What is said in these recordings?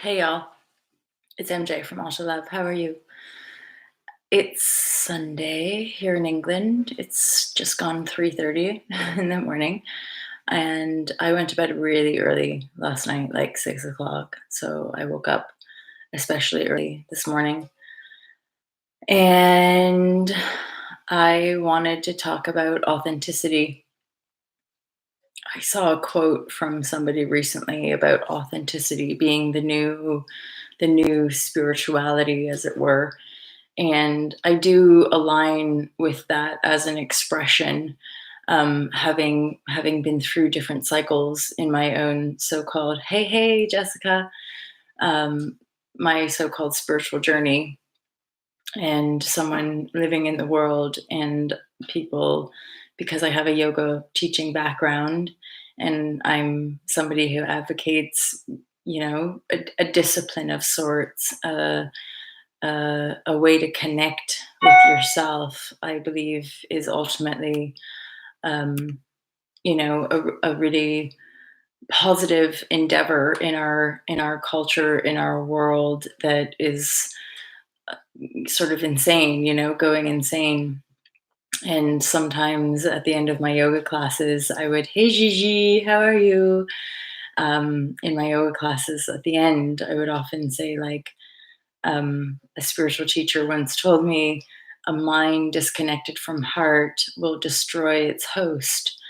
Hey y'all, it's MJ from Alta Love. How are you? It's Sunday here in England. It's just gone 3:30 in the morning, and I went to bed really early last night, like 6 o'clock. So I woke up especially early this morning, and I wanted to talk about authenticity. I saw a quote from somebody recently about authenticity being the new spirituality, as it were. And I do align with that as an expression, having been through different cycles in my own so-called hey Jessica, um, my so-called spiritual journey, and someone living in the world and people, because I have a yoga teaching background and I'm somebody who advocates, a discipline of sorts, a way to connect with yourself, I believe, is ultimately, um, a really positive endeavor in our culture, in our world that is sort of insane, going insane. And sometimes at the end of my yoga classes, I would, hey Gigi, how are you? In my yoga classes, at the end, I would often say, like, a spiritual teacher once told me, a mind disconnected from heart will destroy its host.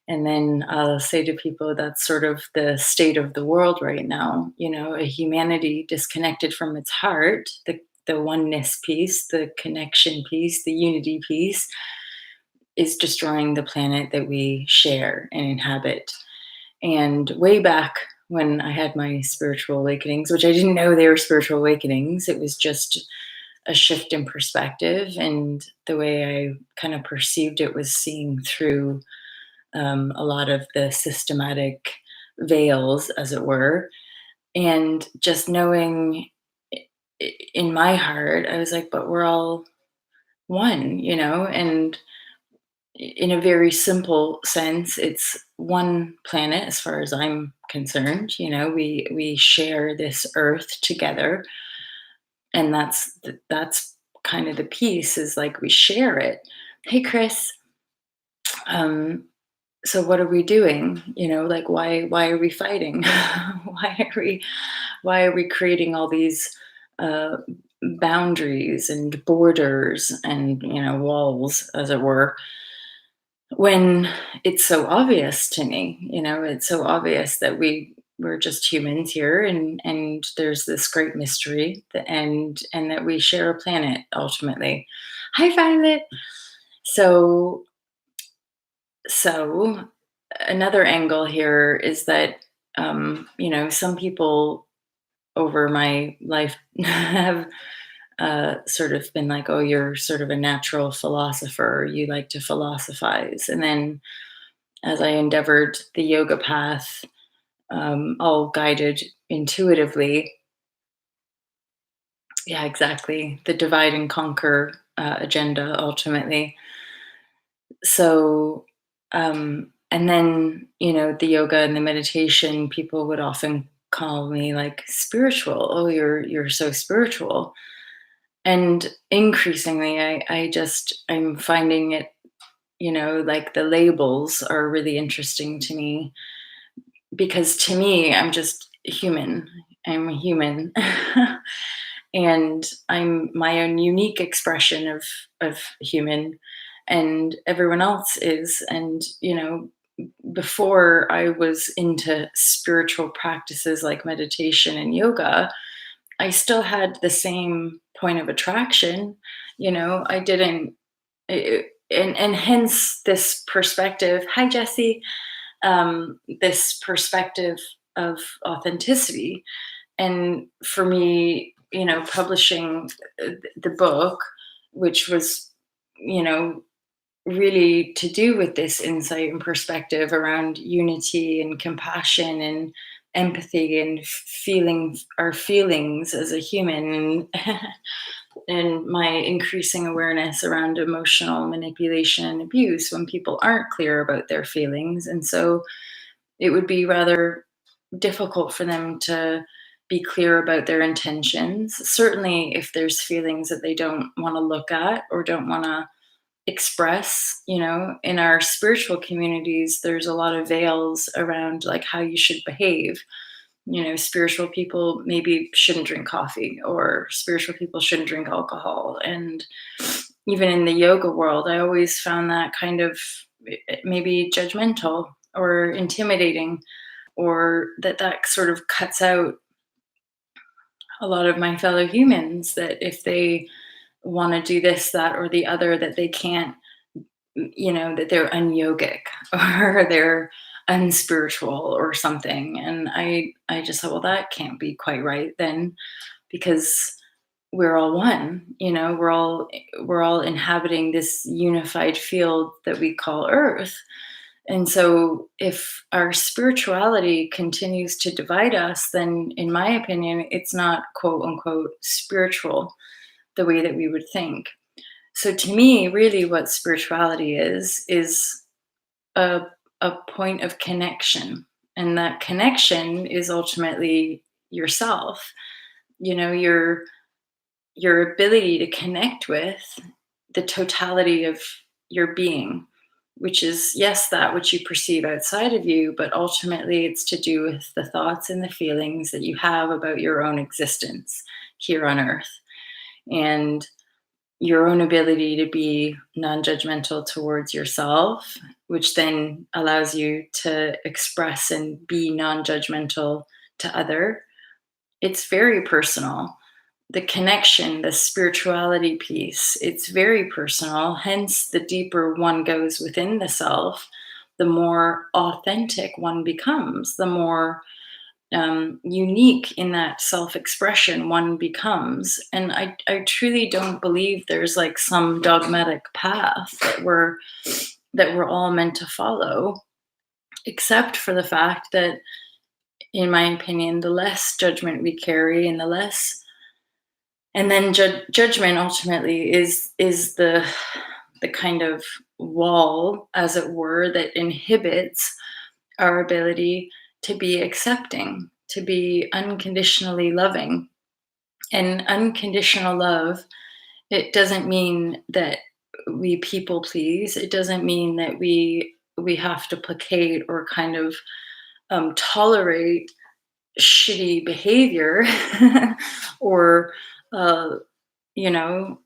And then I'll say to people, that's sort of the state of the world right now. A humanity disconnected from its heart, the oneness piece, the connection piece, the unity piece, is destroying the planet that we share and inhabit. And way back when I had my spiritual awakenings, which I didn't know they were spiritual awakenings, it was just a shift in perspective. And the way I kind of perceived it was seeing through a lot of the systematic veils, as it were. And just knowing in my heart, I was like, but we're all one, and in a very simple sense, it's one planet as far as I'm concerned. We share this earth together, and that's kind of the piece, is like we share it. Hey Chris, um so what are we doing? Like, why are we fighting? Why are we creating all these uh boundaries and borders and walls, as it were, when it's so obvious to me. It's so obvious that we're just humans here, and there's this great mystery, and that we share a planet ultimately. Hi Violet. So so another angle here is that, some people over my life have sort of been like, oh, you're sort of a natural philosopher, you like to philosophize. And then as I endeavored the yoga path, all guided intuitively. Yeah, exactly. The divide and conquer agenda, ultimately. So, and then, the yoga and the meditation, people would often call me like spiritual. Oh, you're so spiritual. And increasingly, I'm finding it, like the labels are really interesting to me, because to me, I'm just human. I'm a human. And I'm my own unique expression of human, and everyone else is. And before I was into spiritual practices like meditation and yoga, I still had the same point of attraction. I didn't, and hence this perspective. Hi, Jesse. This perspective of authenticity. And for me, publishing the book, which was, you know, really to do with this insight and perspective around unity and compassion and empathy and feeling our feelings as a human, and my increasing awareness around emotional manipulation and abuse when people aren't clear about their feelings. And so it would be rather difficult for them to be clear about their intentions. Certainly, if there's feelings that they don't want to look at or don't want to express, in our spiritual communities, there's a lot of veils around like how you should behave. Spiritual people maybe shouldn't drink coffee, or spiritual people shouldn't drink alcohol. And even in the yoga world, I always found that kind of maybe judgmental or intimidating, or that sort of cuts out a lot of my fellow humans, that if they want to do this, that, or the other, that they can't, that they're unyogic or they're unspiritual or something. And I just thought, well, that can't be quite right then, because we're all one. We're all inhabiting this unified field that we call Earth. And so if our spirituality continues to divide us, then in my opinion, it's not quote unquote spiritual the way that we would think. So to me, really what spirituality is a, a point of connection. And that connection is ultimately yourself, your ability to connect with the totality of your being, which is, yes, that which you perceive outside of you, but ultimately it's to do with the thoughts and the feelings that you have about your own existence here on earth. And your own ability to be non-judgmental towards yourself, which then allows you to express and be non-judgmental to other. It's very personal. The connection, the spirituality piece, it's very personal. Hence, the deeper one goes within the self, the more authentic one becomes, the more unique in that self-expression one becomes. And I truly don't believe there's like some dogmatic path that we're all meant to follow, except for the fact that, in my opinion, the less judgment we carry, and the less, and then judgment ultimately is the kind of wall, as it were, that inhibits our ability to be accepting, to be unconditionally loving. And unconditional love, it doesn't mean that we people please. It doesn't mean that we have to placate or kind of tolerate shitty behavior or uh, you know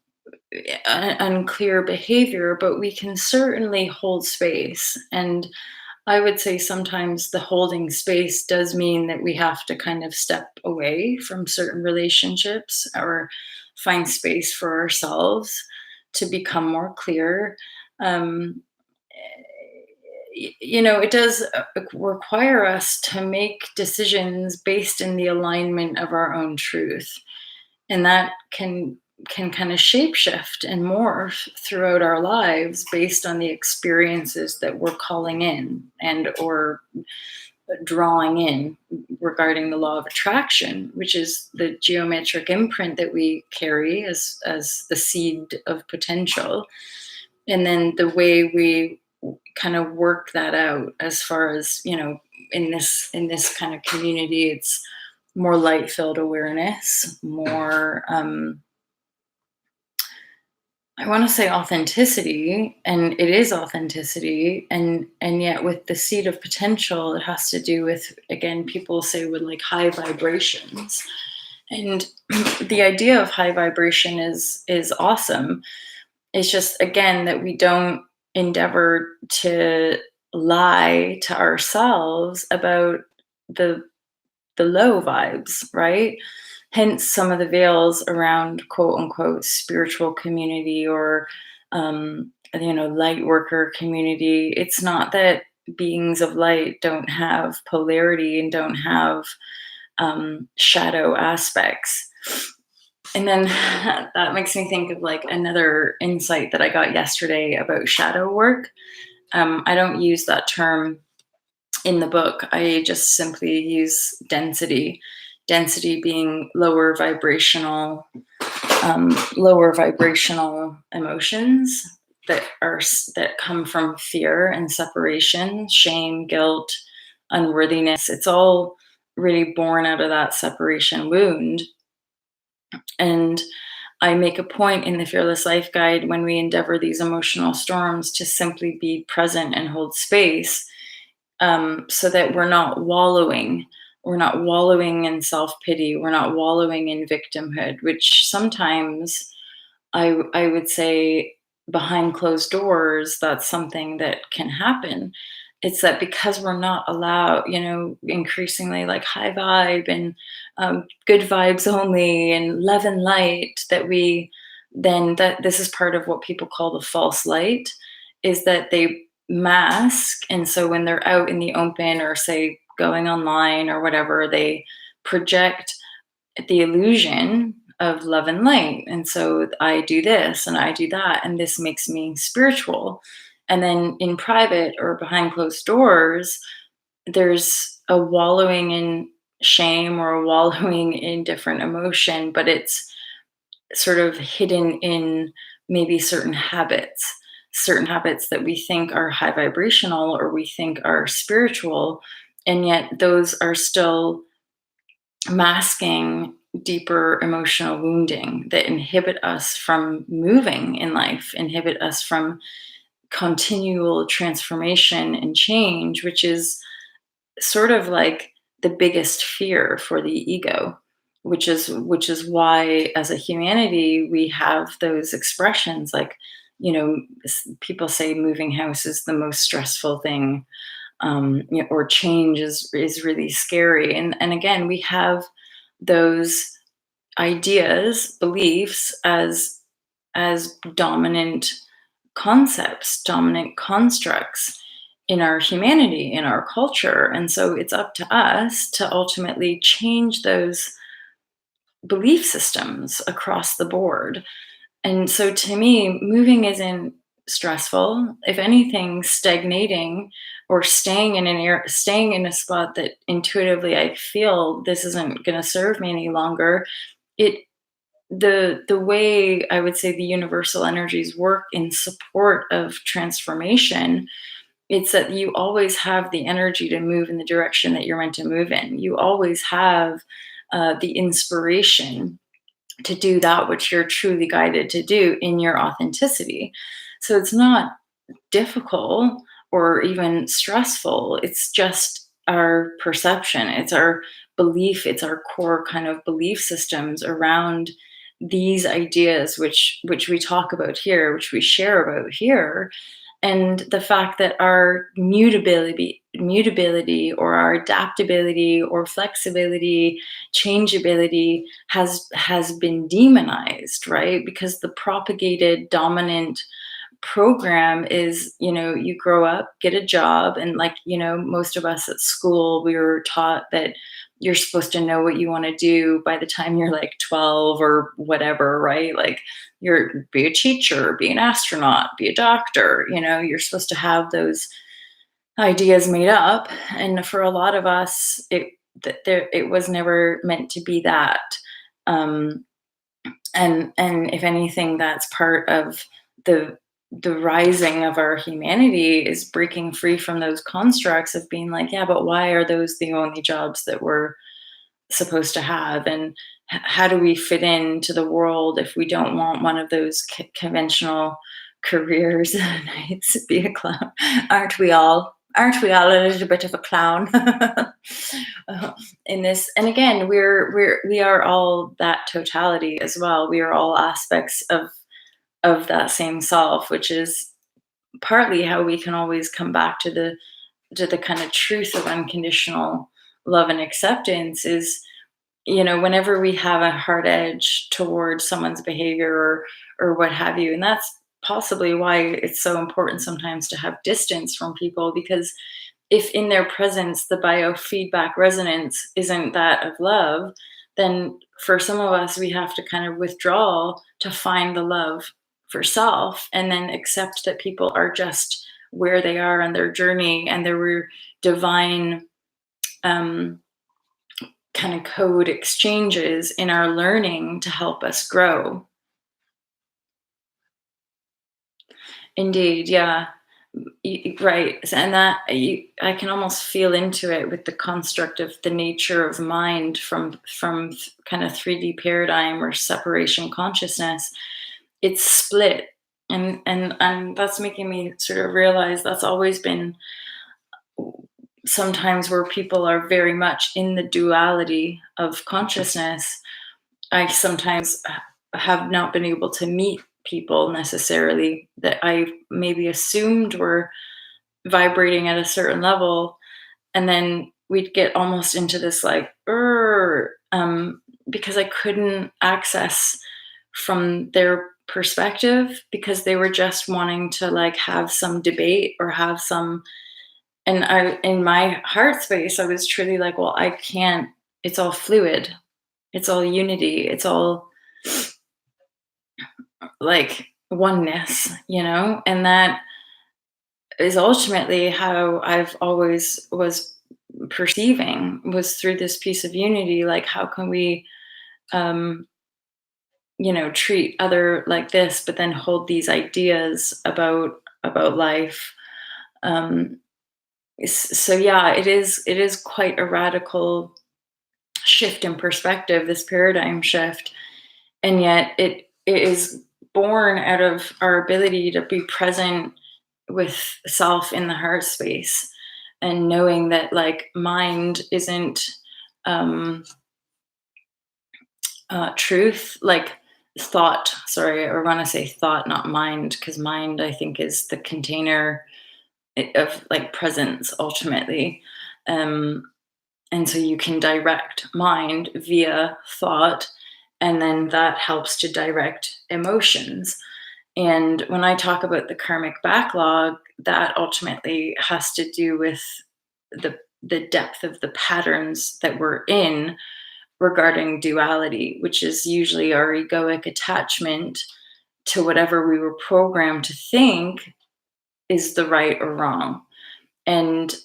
unclear behavior, but we can certainly hold space. And I would say sometimes the holding space does mean that we have to kind of step away from certain relationships or find space for ourselves to become more clear. Um, it does require us to make decisions based in the alignment of our own truth. And that can kind of shapeshift and morph throughout our lives based on the experiences that we're calling in and or drawing in, regarding the law of attraction, which is the geometric imprint that we carry as the seed of potential. And then the way we kind of work that out, as far as, in this kind of community, it's more light filled awareness, more I want to say authenticity, and it is authenticity, and yet with the seed of potential, it has to do with, again, people say, with like high vibrations. And the idea of high vibration is awesome. It's just, again, that we don't endeavor to lie to ourselves about the the low vibes, right? Hence some of the veils around quote unquote spiritual community, or light worker community. It's not that beings of light don't have polarity and don't have shadow aspects. And then that makes me think of like another insight that I got yesterday about shadow work. I don't use that term in the book. I just simply use density. Density being lower vibrational emotions that come from fear and separation, shame, guilt, unworthiness. It's all really born out of that separation wound. And I make a point in the Fearless Life Guide when we endeavor these emotional storms to simply be present and hold space, so that we're not wallowing. We're not wallowing in self pity. We're not wallowing in victimhood, which sometimes I would say behind closed doors, that's something that can happen. It's that because we're not allowed, increasingly like high vibe and good vibes only and love and light, that we then that this is part of what people call the false light, is that they mask. And so when they're out in the open or say going online or whatever, they project the illusion of love and light. And so I do this and I do that, and this makes me spiritual. And then in private or behind closed doors, there's a wallowing in shame or a wallowing in different emotion, but it's sort of hidden in maybe certain habits that we think are high vibrational or we think are spiritual. And yet those are still masking deeper emotional wounding that inhibit us from moving in life, inhibit us from continual transformation and change, which is sort of like the biggest fear for the ego, which is why as a humanity we have those expressions like, people say moving house is the most stressful thing, or change is really scary. And again, we have those ideas, beliefs as dominant concepts, dominant constructs in our humanity, in our culture. And so it's up to us to ultimately change those belief systems across the board. And so to me, moving isn't stressful. If anything, stagnating or staying in a spot that intuitively I feel this isn't going to serve me any longer, it the way I would say the universal energies work in support of transformation, it's that you always have the energy to move in the direction that you're meant to move in. You always have the inspiration to do that which you're truly guided to do in your authenticity. So it's not difficult or even stressful. It's just our perception, it's our belief, it's our core kind of belief systems around these ideas which we talk about here, which we share about here. And the fact that our mutability or our adaptability or flexibility, changeability has been demonized, right? Because the propagated dominant program is, you grow up, get a job, and like, most of us at school, we were taught that you're supposed to know what you want to do by the time you're like 12 or whatever, right? Like you're be a teacher, be an astronaut, be a doctor, you're supposed to have those ideas made up. And for a lot of us, it was never meant to be that. Um, and if anything, that's part of the the rising of our humanity, is breaking free from those constructs of being like, yeah, but why are those the only jobs that we're supposed to have? And how do we fit into the world if we don't want one of those conventional careers? It's be a clown. Aren't we all a little bit of a clown in this? And again, we are all that totality as well. We are all aspects of that same self, which is partly how we can always come back to the kind of truth of unconditional love and acceptance. Is, whenever we have a hard edge towards someone's behavior or what have you. And that's possibly why it's so important sometimes to have distance from people, because if in their presence the biofeedback resonance isn't that of love, then for some of us we have to kind of withdraw to find the love for self, and then accept that people are just where they are on their journey, and there were divine um, kind of code exchanges in our learning to help us grow. Indeed, yeah. Right, and that I can almost feel into it with the construct of the nature of mind from kind of 3D paradigm or separation consciousness. It's split, and that's making me sort of realize that's always been sometimes where people are very much in the duality of consciousness. I sometimes have not been able to meet people necessarily that I maybe assumed were vibrating at a certain level, and then we'd get almost into this like because I couldn't access from their perspective because they were just wanting to like have some debate or have some, and I, in my heart space, I was truly like, well, I can't, it's all fluid, it's all unity, it's all like oneness, and that is ultimately how I've always was perceiving, was through this piece of unity. Like, how can we, um, treat other like this, but then hold these ideas about life. Um, so yeah, it is quite a radical shift in perspective, this paradigm shift, and yet it is born out of our ability to be present with self in the heart space, and knowing that like mind isn't um truth, like thought, sorry, I want to say thought, not mind, because mind I think is the container of like presence ultimately. um and so you can direct mind via thought, and then that helps to direct emotions. And when I talk about the karmic backlog, that ultimately has to do with the depth of the patterns that we're in regarding duality, which is usually our egoic attachment to whatever we were programmed to think is the right or wrong, and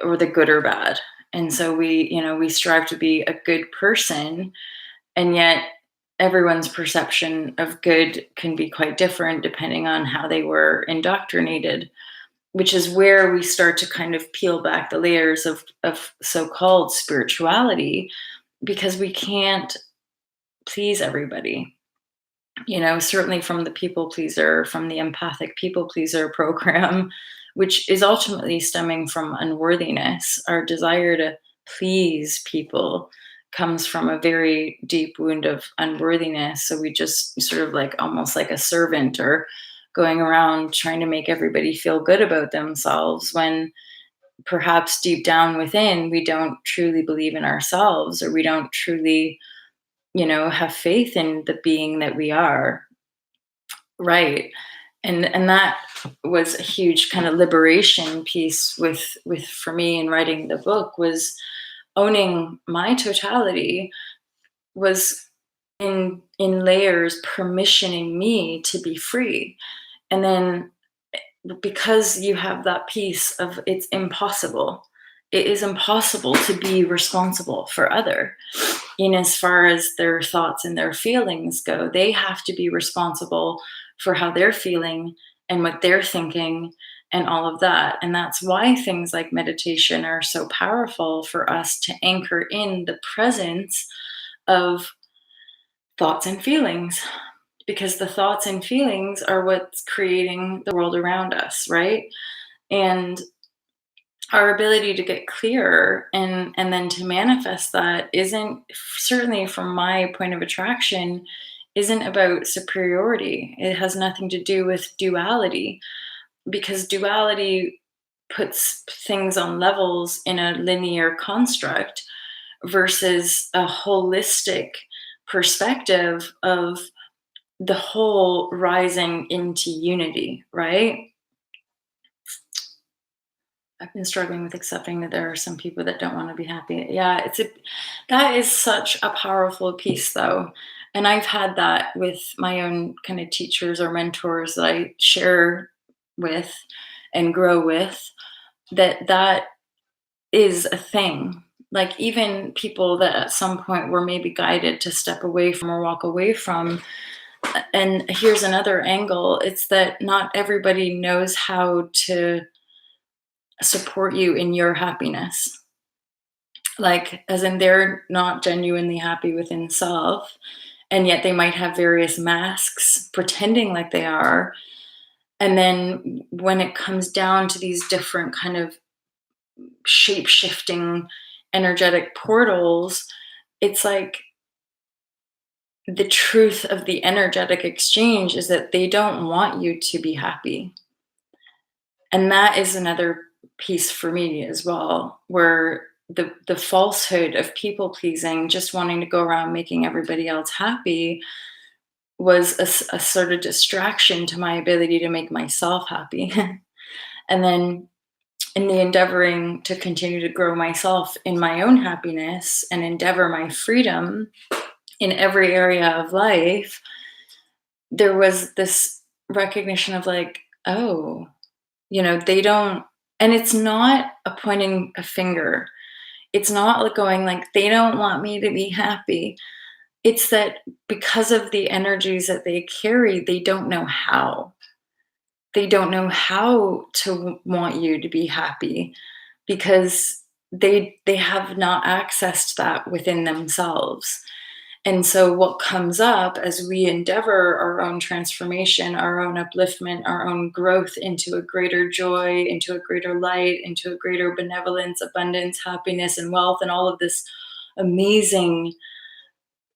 or the good or bad. And so we strive to be a good person, and yet everyone's perception of good can be quite different depending on how they were indoctrinated, which is where we start to kind of peel back the layers of so-called spirituality, because we can't please everybody. Certainly from the people pleaser, from the empathic people pleaser program, which is ultimately stemming from unworthiness. Our desire to please people comes from a very deep wound of unworthiness. So we just sort of like almost like a servant, or going around trying to make everybody feel good about themselves, when perhaps deep down within we don't truly believe in ourselves, or we don't truly have faith in the being that we are. Right. And that was a huge kind of liberation piece with for me in writing the book, was owning my totality, was in layers permissioning me to be free. And then because you have that piece of it's impossible, it is impossible to be responsible for other, in as far as their thoughts and their feelings go. They have to be responsible for how they're feeling and what they're thinking and all of that. And that's why things like meditation are so powerful for us, to anchor in the presence of thoughts and feelings, because the thoughts and feelings are what's creating the world around us, right? And our ability to get clearer and then to manifest that isn't, certainly from my point of attraction, isn't about superiority. It has nothing to do with duality, because duality puts things on levels in a linear construct versus a holistic perspective of the whole rising into unity, right? I've been struggling with accepting that there are some people that don't want to be happy. Yeah, that is such a powerful piece though. And I've had that with my own kind of teachers or mentors that I share with and grow with, that is a thing. Like even people that at some point were maybe guided to step away from or walk away from, And here's another angle, it's that not everybody knows how to support you in your happiness. Like, as in, they're not genuinely happy within self, and yet they might have various masks pretending like they are. And then when it comes down to these different kind of shape shifting energetic portals, it's like the truth of the energetic exchange is that they don't want you to be happy. And that is another piece for me as well, where the falsehood of people pleasing, just wanting to go around making everybody else happy, was a sort of distraction to my ability to make myself happy. And then in the endeavoring to continue to grow myself in my own happiness and endeavor my freedom in every area of life, there was this recognition of like, oh, they don't, and it's not a pointing a finger. It's not like going like, they don't want me to be happy. It's that because of the energies that they carry, they don't know how. They don't know how to want you to be happy because they have not accessed that within themselves. And so what comes up as we endeavor our own transformation, our own upliftment, our own growth into a greater joy, into a greater light, into a greater benevolence, abundance, happiness, and wealth, and all of this amazing,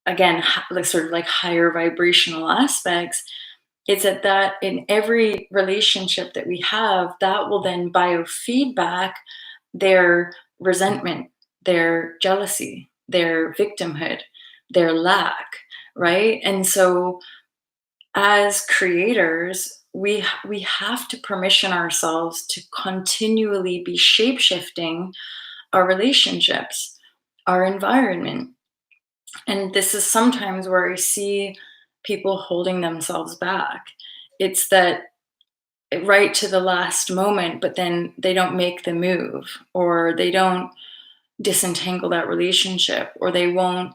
again, like sort of like higher vibrational aspects, it's that in every relationship that we have, that will then biofeedback their resentment, their jealousy, their victimhood, their lack, right? And so as creators, we have to permission ourselves to continually be shape-shifting our relationships, our environment. And this is sometimes where I see people holding themselves back. It's that right to the last moment, but then they don't make the move, or they don't disentangle that relationship, or they won't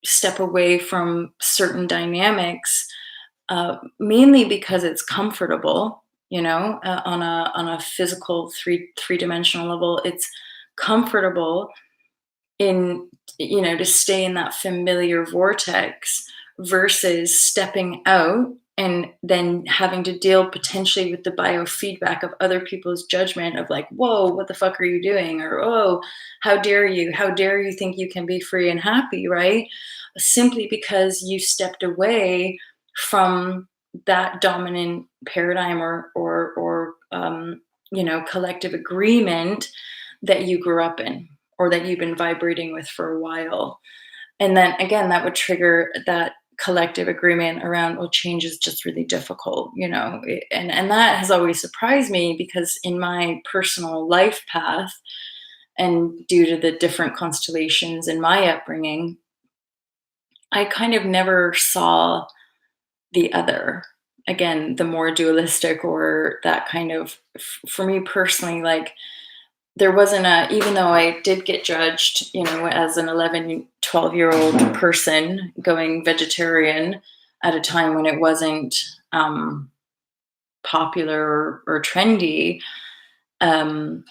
step away from certain dynamics, mainly because it's comfortable. On a physical three dimensional level, it's comfortable in to stay in that familiar vortex versus stepping out and then having to deal potentially with the biofeedback of other people's judgment of like, whoa, what the fuck are you doing? Or, oh, how dare you think you can be free and happy, right? Simply because you stepped away from that dominant paradigm or collective agreement that you grew up in or that you've been vibrating with for a while. And then again, that would trigger that collective agreement around, well, change is just really difficult, and that has always surprised me because in my personal life path and due to the different constellations in my upbringing, I kind of never saw the other. Again, the more dualistic or that kind of, for me personally, like there wasn't even though I did get judged, as an 11, 12-year-old person going vegetarian at a time when it wasn't popular or trendy, um,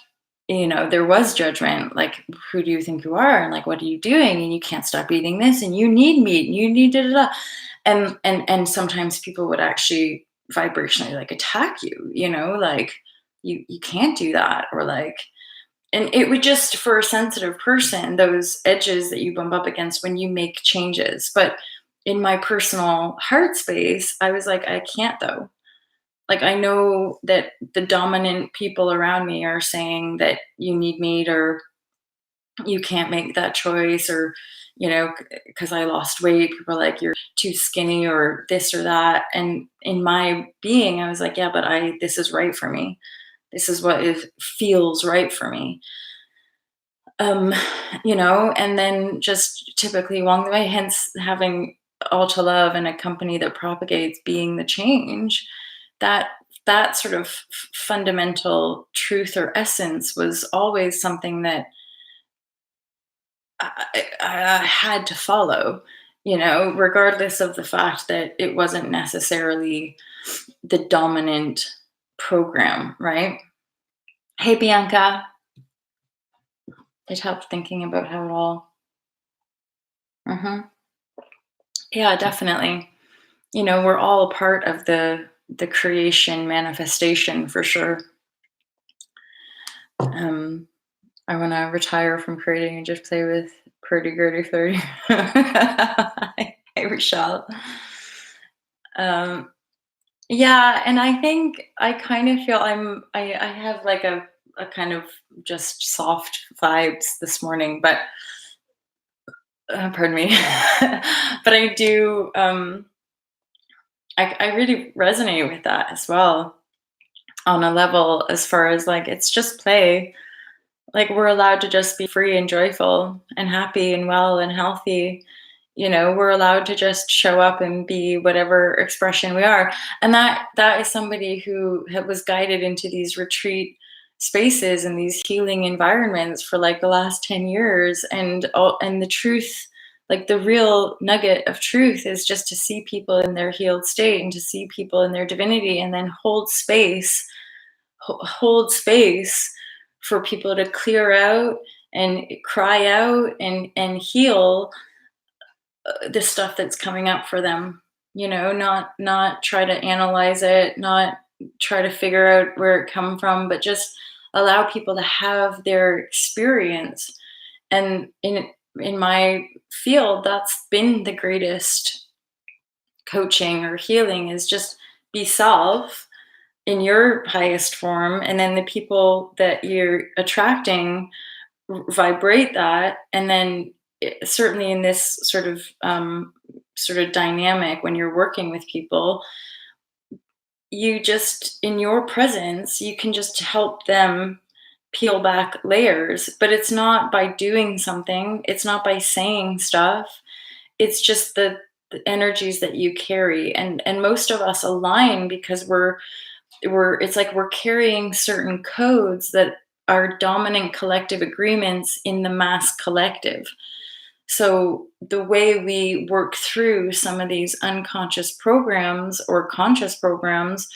there was judgment, like, who do you think you are? And like, what are you doing? And you can't stop eating this, and you need meat, and you need da da da. And sometimes people would actually vibrationally like attack you, like you can't do that, or like, and it would just, for a sensitive person, those edges that you bump up against when you make changes. But in my personal heart space, I was like, I can't though. Like, I know that the dominant people around me are saying that you need meat or you can't make that choice, or, because I lost weight, people are like, you're too skinny or this or that. And in my being, I was like, yeah, but this is right for me. This is what feels right for me. um and then just typically along the way, hence having all to love and a company that propagates being the change, that that sort of fundamental truth or essence was always something that I had to follow, regardless of the fact that it wasn't necessarily the dominant program, right? Hey, Bianca. It helped thinking about how it all. Mhm. Yeah, definitely. We're all a part of the creation manifestation for sure. Um, I want to retire from creating and just play with pretty gurdy flirty. Hey, Rochelle. Um, yeah, and I think I kind of feel I have like a kind of just soft vibes this morning, but pardon me, but I do. I really resonate with that as well on a level as far as like it's just play. Like we're allowed to just be free and joyful and happy and well and healthy. We're allowed to just show up and be whatever expression we are. And that is somebody who was guided into these retreat spaces and these healing environments for like the last 10 years. And the truth, like the real nugget of truth, is just to see people in their healed state and to see people in their divinity and then hold space for people to clear out and cry out and heal the stuff that's coming up for them. Not try to analyze it, not try to figure out where it come from, but just allow people to have their experience. And in my field, that's been the greatest coaching or healing, is just be self in your highest form, and then the people that you're attracting vibrate that. And then certainly in this sort of dynamic, when you're working with people, you just, in your presence, you can just help them peel back layers. But it's not by doing something, it's not by saying stuff, it's just the energies that you carry. And most of us align because we're it's like we're carrying certain codes that are dominant collective agreements in the mass collective. So the way we work through some of these unconscious programs or conscious programs,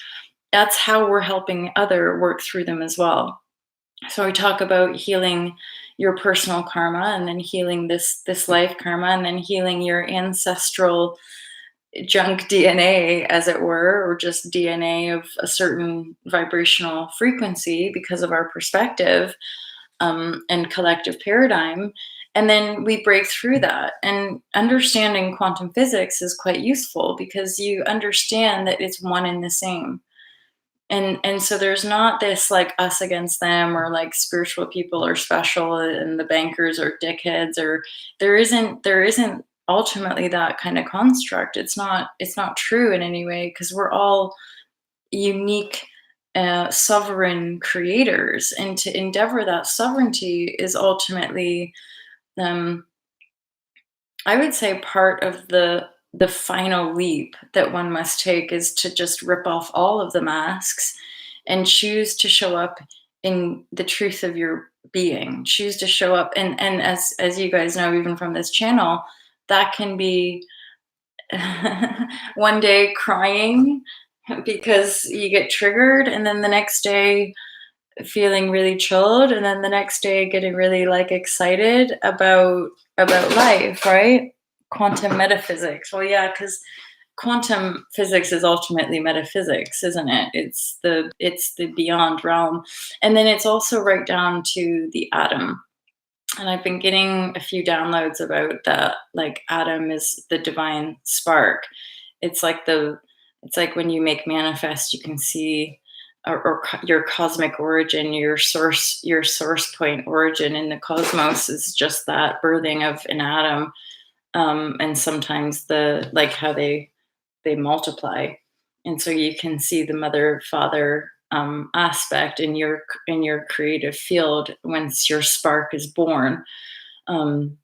that's how we're helping other work through them as well. So we talk about healing your personal karma, and then healing this life karma, and then healing your ancestral junk DNA, as it were, or just DNA of a certain vibrational frequency because of our perspective, and collective paradigm. And then we break through that. And understanding quantum physics is quite useful because you understand that it's one and the same. And so there's not this like us against them, or like spiritual people are special and the bankers are dickheads, or there isn't ultimately that kind of construct. It's not true in any way, because we're all unique, sovereign creators, and to endeavor that sovereignty is ultimately, um, I would say, part of the final leap that one must take, is to just rip off all of the masks and choose to show up in the truth of your being. Choose to show up, and as you guys know, even from this channel, that can be one day crying because you get triggered, and then the next day feeling really chilled, and then the next day getting really like excited about life, right? Quantum metaphysics. Well, yeah, because quantum physics is ultimately metaphysics, isn't it? It's the beyond realm. And then it's also right down to the atom. And I've been getting a few downloads about that, like atom is the divine spark. It's like when you make manifest, you can see, your cosmic origin, your source point origin in the cosmos is just that birthing of an atom. And sometimes the like how they multiply, and so you can see the mother father, aspect in your creative field once your spark is born. Um,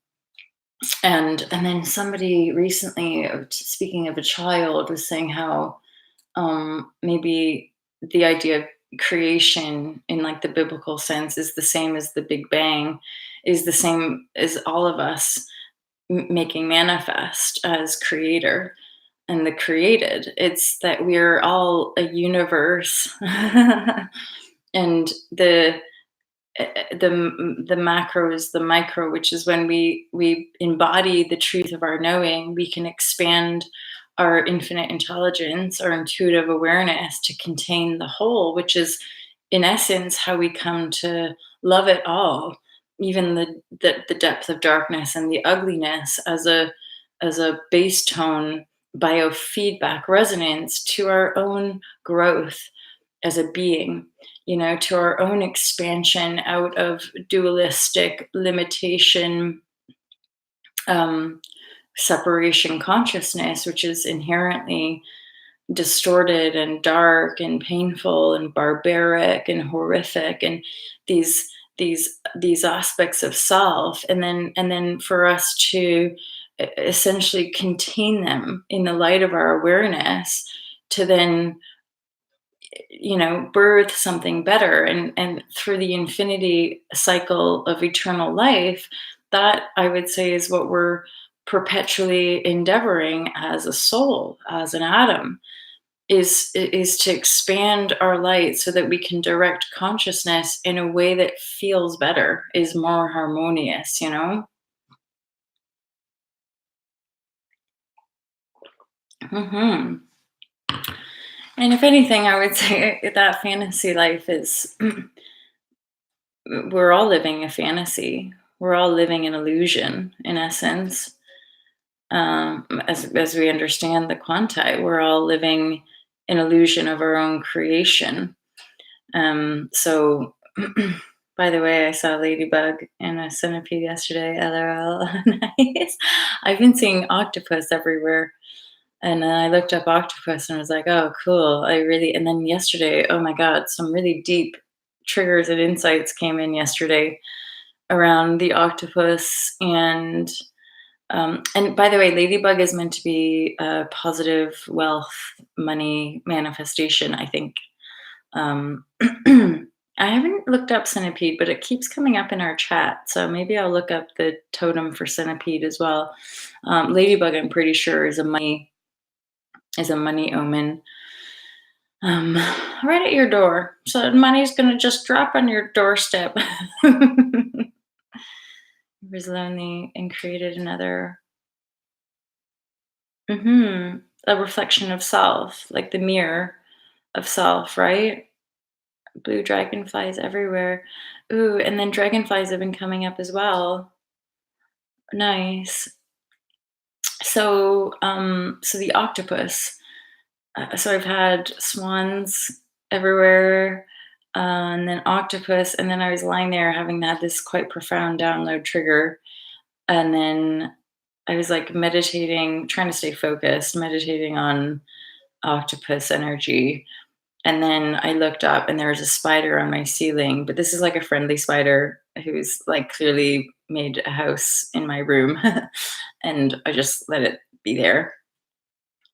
and and then somebody recently, speaking of a child, was saying how, maybe the idea of creation in like the biblical sense is the same as the Big Bang, is the same as all of us making manifest as creator and the created. It's that we're all a universe. And the macro is the micro, which is when we embody the truth of our knowing, we can expand our infinite intelligence, our intuitive awareness to contain the whole, which is in essence how we come to love it all, even the depth of darkness and the ugliness as a base tone biofeedback resonance to our own growth as a being, to our own expansion out of dualistic limitation, um, separation consciousness, which is inherently distorted and dark and painful and barbaric and horrific, and these these aspects of self, and then for us to essentially contain them in the light of our awareness, to then birth something better, and through the infinity cycle of eternal life, that I would say is what we're perpetually endeavoring as a soul, as an atom, is to expand our light so that we can direct consciousness in a way that feels better, is more harmonious. hmm and if anything, I would say that fantasy life is we're all living a fantasy. We're all living an illusion, in essence. As we understand the quanti, we're all living an illusion of our own creation. So, by the way, I saw a ladybug and a centipede yesterday. LOL, nice. I've been seeing octopus everywhere, and then I looked up octopus and was like, "Oh, cool." And then yesterday, oh my god, some really deep triggers and insights came in yesterday around the octopus. And by the way, ladybug is meant to be a positive wealth, money manifestation, I think. I haven't looked up centipede, but it keeps coming up in our chat, so maybe I'll look up the totem for centipede as well. Ladybug, I'm pretty sure, is a money omen. Um, right at your door, so money's gonna just drop on your doorstep. Was lonely and created another. A reflection of self, like the mirror of self, right? Blue dragonflies everywhere. Ooh, and then dragonflies have been coming up as well. Nice. So the octopus. So I've had swans everywhere, and then octopus, and then I was lying there having had this quite profound download trigger, and then I was like meditating, trying to stay focused, meditating on octopus energy. And then I looked up and there was a spider on my ceiling, but this is like a friendly spider who's like clearly made a house in my room. And I just let it be there.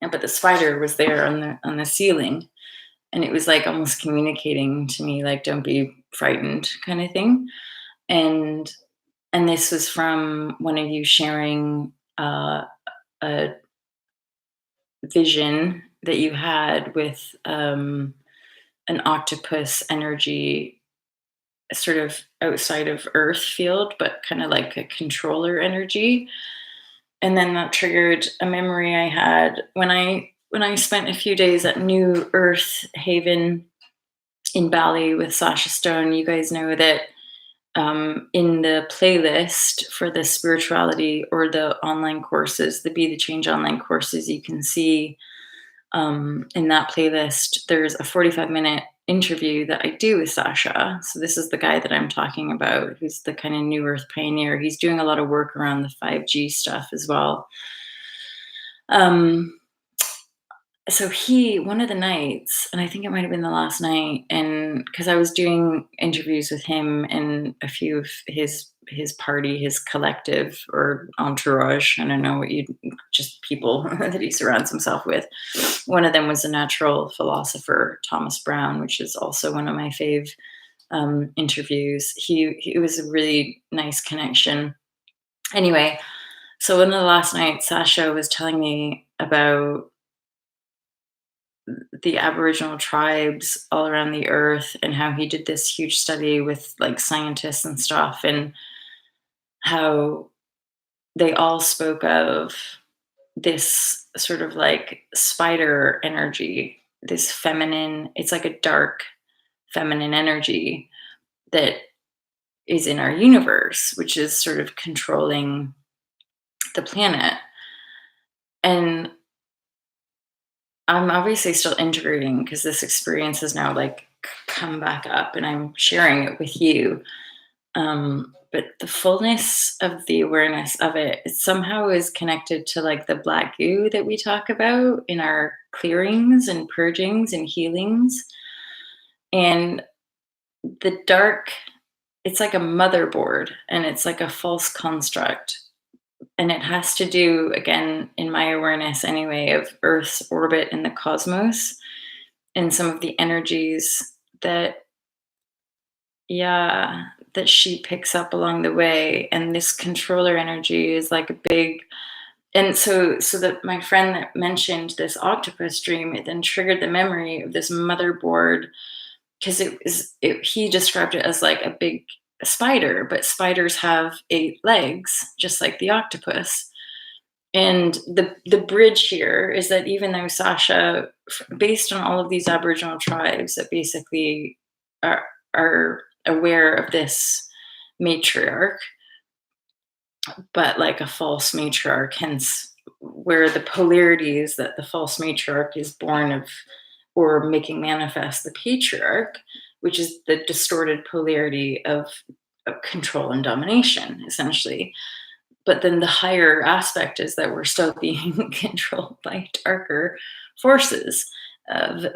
But the spider was there on the ceiling, and it was like almost communicating to me like, don't be frightened, kind of thing. And and this was from one of you sharing a vision that you had with an octopus energy sort of outside of earth field, but kind of like a controller energy. And then that triggered a memory I had when I spent a few days at New Earth Haven in Bali with Sasha Stone. You guys know that in the playlist for the spirituality or the online courses, the Be the Change online courses, you can see in that playlist, there's a 45-minute interview that I do with Sasha. So this is the guy that I'm talking about, who's the kind of new earth pioneer. He's doing a lot of work around the 5G stuff as well. Um, so one of the nights, and I think it might have been the last night, and because I was doing interviews with him and a few of his party, his collective or entourage, I don't know what you just people that he surrounds himself with. One of them was a natural philosopher, Thomas Brown, which is also one of my fave interviews. He was a really nice connection. Anyway, So one of the last nights, Sasha was telling me about the Aboriginal tribes all around the earth and how he did this huge study with like scientists and stuff, and how they all spoke of this sort of like spider energy, this feminine, it's like a dark feminine energy that is in our universe, which is sort of controlling the planet. And I'm obviously still integrating because this experience has now like come back up and I'm sharing it with you. But the fullness of the awareness of it, it somehow is connected to like the black goo that we talk about in our clearings and purgings and healings. And the dark, it's like a motherboard and it's like a false construct. And it has to do, again, in my awareness anyway, of Earth's orbit in the cosmos and some of the energies that, yeah, that she picks up along the way. And this controller energy is like a big, and so that my friend that mentioned this octopus dream, it then triggered the memory of this motherboard, because he described it as like a big spider, but spiders have 8 legs, just like the octopus. And the bridge here is that even though Sasha, based on all of these Aboriginal tribes that basically are are aware of this matriarch, but like a false matriarch, hence where the polarities that the false matriarch is born of or making manifest the patriarch, which is the distorted polarity of control and domination, essentially. But then the higher aspect is that we're still being controlled by darker forces,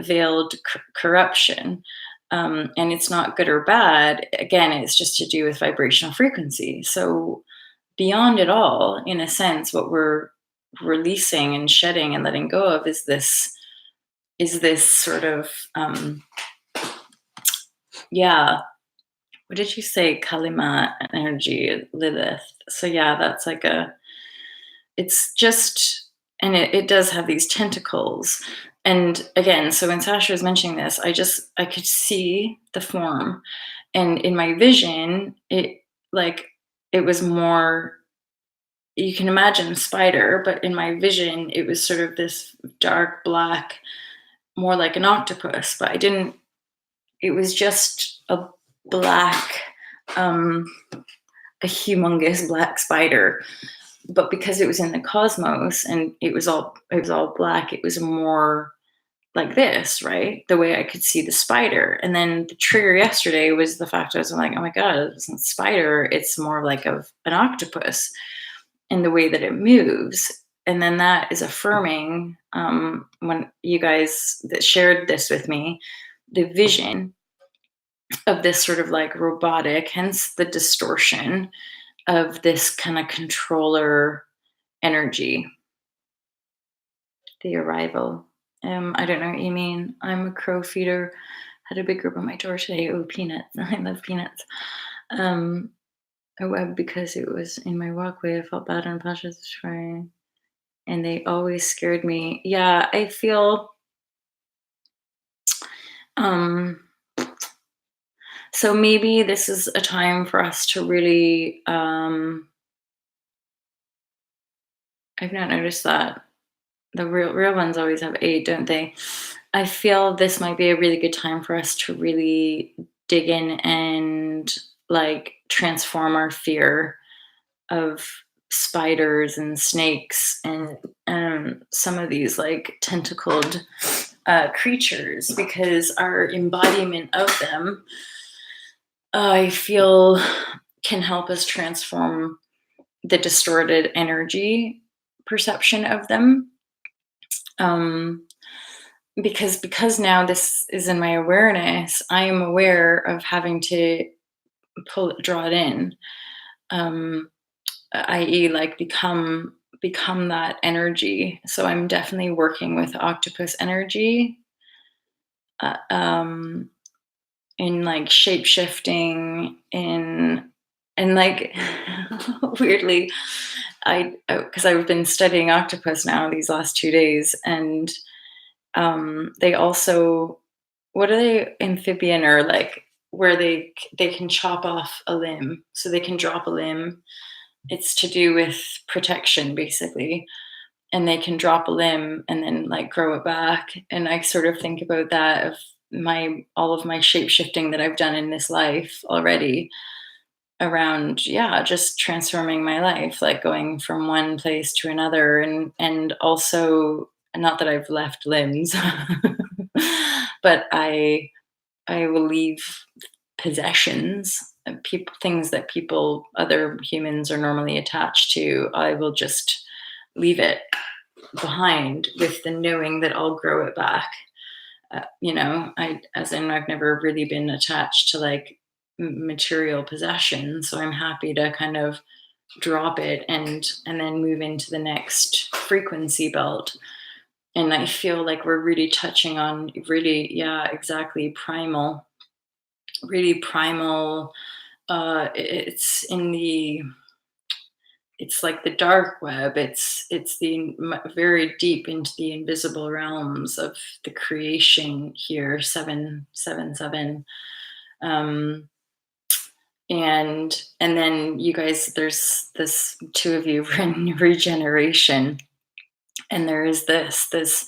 veiled corruption. And it's not good or bad. Again, it's just to do with vibrational frequency. So beyond it all, in a sense, what we're releasing and shedding and letting go of is this sort of yeah, what did you say, kalima energy, Lilith? So yeah, that's like a, it's just, and it does have these tentacles. And again, so when Sasha was mentioning this, I could see the form, and in my vision it, like, it was more, you can imagine a spider, but in my vision it was sort of this dark black, more like an octopus, but I didn't, it was just a black, um a humongous black spider. But because it was in the cosmos and it was all black, it was more like this, right? The way I could see the spider. And then the trigger yesterday was the fact I was like, oh my God, it isn't spider, it's more like of an octopus in the way that it moves. And then that is affirming, when you guys that shared this with me, the vision of this sort of like robotic, hence the distortion of this kind of controller energy, the arrival. I don't know what you mean. I'm a crow feeder. Had a big group on my door today. Oh, peanuts. I love peanuts. Um, because it was in my walkway, I felt bad on Pasha's trying. And they always scared me. Yeah, I feel, um, so maybe this is a time for us to really, I've not noticed that. The real ones always have 8, don't they? I feel this might be a really good time for us to really dig in and like transform our fear of spiders and snakes and some of these like tentacled creatures, because our embodiment of them, I feel, can help us transform the distorted energy perception of them. Um, because now this is in my awareness, I am aware of having to draw it in, um, i.e., like become that energy. So I'm definitely working with octopus energy, uh, um, in like shape shifting, in And like weirdly, because I've been studying octopus now these last 2 days, and they also, what are they, amphibian, or like where they can chop off a limb, so they can drop a limb. It's to do with protection, basically, and they can drop a limb and then like grow it back. And I sort of think about that of my all of my shape shifting that I've done in this life already around, yeah, just transforming my life, like going from one place to another, and also, not that I've left limbs, but I will leave possessions, people, things that people, other humans are normally attached to. I will just leave it behind with the knowing that I'll grow it back. As in, I've never really been attached to like material possessions, so I'm happy to kind of drop it and then move into the next frequency belt. And I feel like we're really touching on really, yeah, exactly, primal, really primal. It's in the, it's like the dark web. It's the very deep into the invisible realms of the creation here. 777. Um, and then you guys, there's this two of you in regeneration, and there is this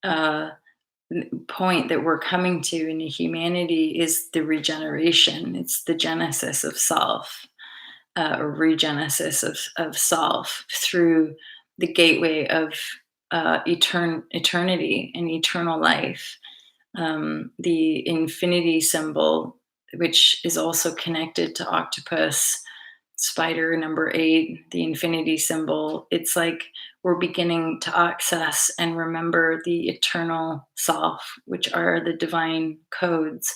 uh, point that we're coming to in humanity is the regeneration. It's the genesis of self, or regenesis of self through the gateway of eternity and eternal life. The infinity symbol, which is also connected to octopus, spider number 8, the infinity symbol. It's like we're beginning to access and remember the eternal self, which are the divine codes,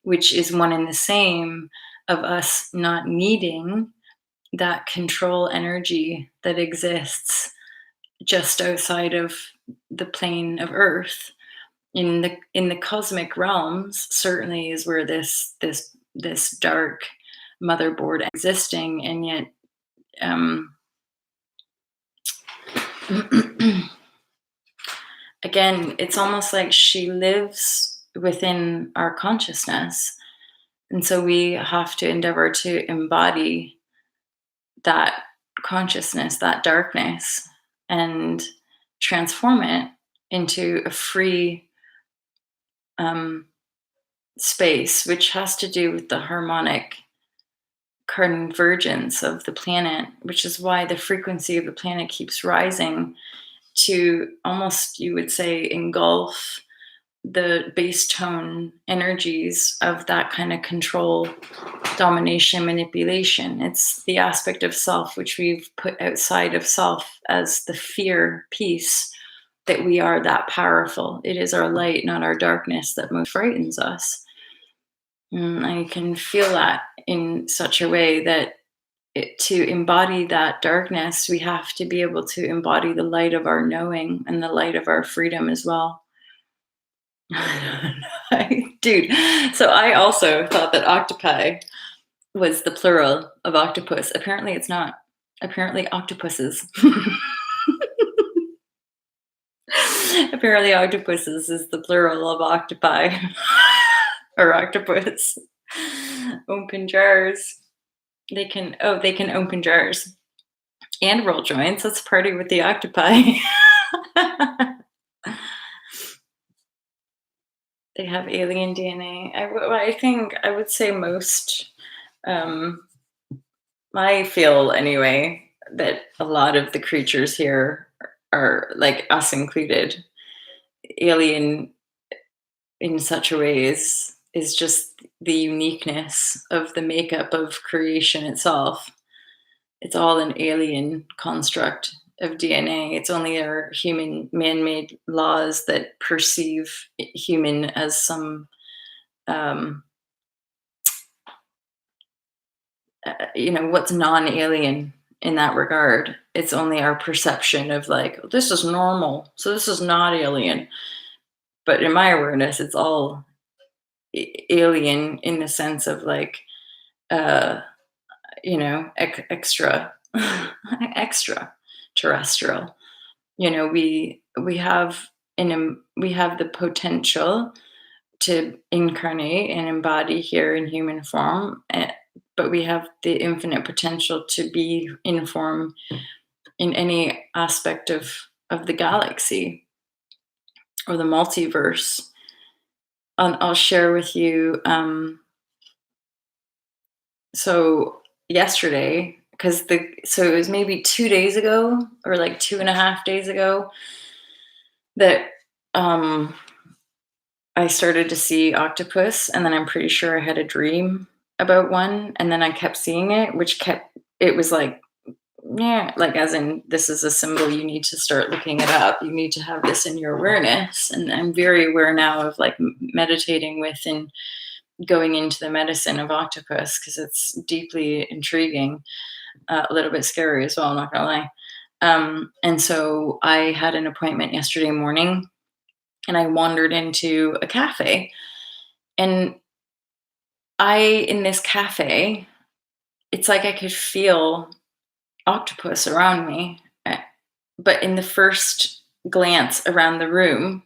which is one and the same of us not needing that control energy that exists just outside of the plane of earth. In the cosmic realms certainly is where this dark motherboard existing, and yet, um again, it's almost like she lives within our consciousness, and so we have to endeavor to embody that consciousness, that darkness, and transform it into a free, um, space, which has to do with the harmonic convergence of the planet, which is why the frequency of the planet keeps rising to almost, you would say, engulf the base tone energies of that kind of control, domination, manipulation. It's the aspect of self which we've put outside of self as the fear piece, that we are that powerful. It is our light, not our darkness, that most frightens us. I can feel that in such a way that to embody that darkness, we have to be able to embody the light of our knowing and the light of our freedom as well. Dude, so I also thought that octopi was the plural of octopus. Apparently, it's not. Apparently, octopuses. Apparently, octopuses is the plural of octopi or octopus. Open jars. They can open jars and roll joints. Let's party with the octopi. They have alien DNA. I think I would say most. Um, I feel anyway that a lot of the creatures here are, like us included, alien in such a way is just the uniqueness of the makeup of creation itself. It's all an alien construct of DNA. It's only our human man-made laws that perceive human as some, um, what's non-alien in that regard. It's only our perception of like, this is normal, so this is not alien. But in my awareness, it's all alien in the sense of like, uh, extra extra terrestrial. We have the potential to incarnate and embody here in human form, but we have the infinite potential to be in form in any aspect of the galaxy or the multiverse. I'll share with you. So yesterday, so it was maybe 2 days ago, or like 2.5 days ago, that I started to see octopus, and then I'm pretty sure I had a dream about one, and then I kept seeing it, it was like, yeah, like, as in, this is a symbol, you need to start looking it up. You need to have this in your awareness. And I'm very aware now of like meditating with and going into the medicine of octopus, because it's deeply intriguing, a little bit scary as well, I'm not gonna lie. And so I had an appointment yesterday morning, and I wandered into a cafe. And in this cafe, it's like I could feel octopus around me. But in the first glance around the room,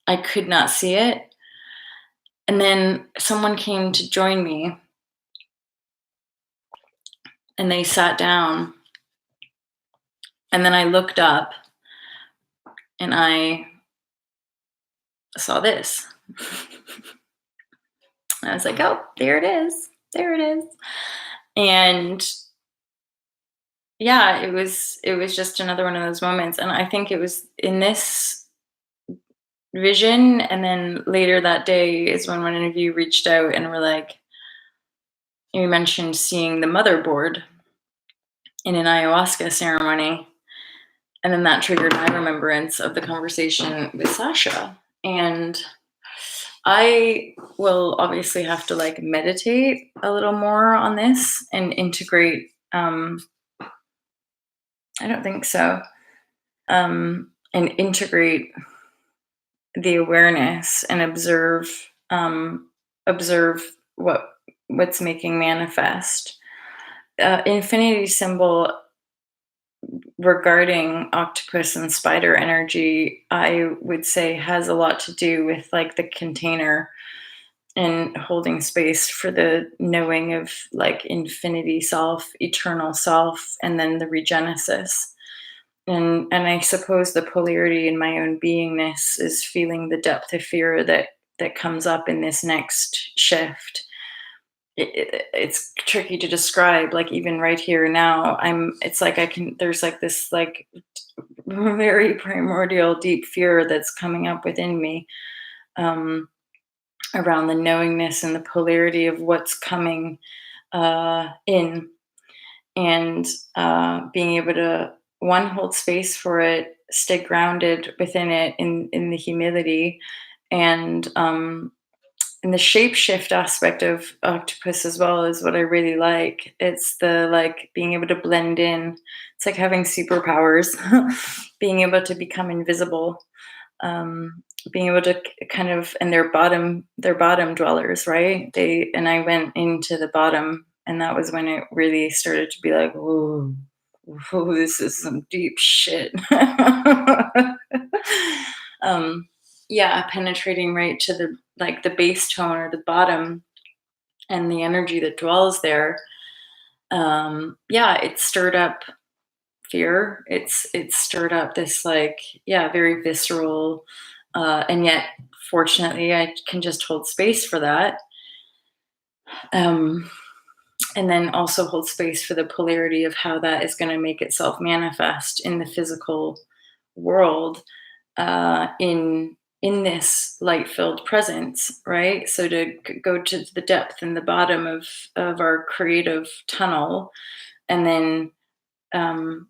I could not see it. And then someone came to join me, and they sat down. And then I looked up, and I saw this. I was like, oh, there it is. There it is. And yeah, it was just another one of those moments. And I think it was in this vision, and then later that day is when one of you reached out and were like, you mentioned seeing the motherboard in an ayahuasca ceremony. And then that triggered my remembrance of the conversation with Sasha. And I will obviously have to like meditate a little more on this and integrate. I don't think so. And integrate the awareness and observe what's making manifest. Infinity symbol regarding octopus and spider energy, I would say, has a lot to do with like the container and holding space for the knowing of like infinity self, eternal self, and then the regenesis. And I suppose the polarity in my own beingness is feeling the depth of fear that comes up in this next shift. It's tricky to describe, like, even right here now, it's like I can there's like this like very primordial deep fear that's coming up within me, um, around the knowingness and the polarity of what's coming in, and being able to, one, hold space for it, stay grounded within it in the humility, and and the shapeshift aspect of octopus as well is what I really like. It's the like being able to blend in. It's like having superpowers, being able to become invisible, being able to kind of, and they're bottom dwellers, right? I went into the bottom, and that was when it really started to be like, whoa, whoa, this is some deep shit. um, yeah, penetrating right to the like the base tone or the bottom, and the energy that dwells there. Yeah, it stirred up fear. It's stirred up this like, yeah, very visceral, and yet fortunately I can just hold space for that. Um, and then also hold space for the polarity of how that is going to make itself manifest in the physical world, in this light-filled presence, right? So to go to the depth and the bottom of our creative tunnel, and then um,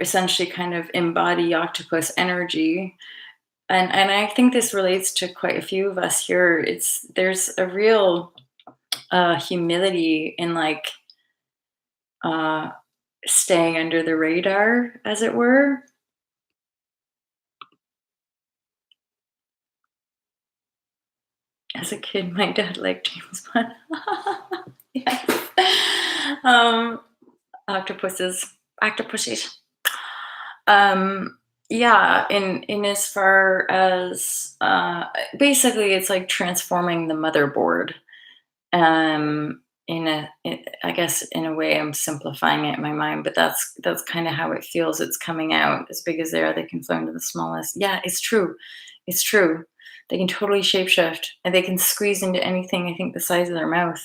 essentially kind of embody octopus energy. And I think this relates to quite a few of us here. There's a real humility in like uh, staying under the radar, as it were. As a kid, my dad liked James Bond. Yes. um, octopuses, octopuses. Um, yeah, in as far as basically, it's like transforming the motherboard. I guess in a way, I'm simplifying it in my mind, but that's kind of how it feels. It's coming out as big as they are. They can flow into the smallest. Yeah, it's true. It's true. They can totally shapeshift, and they can squeeze into anything. I think the size of their mouth.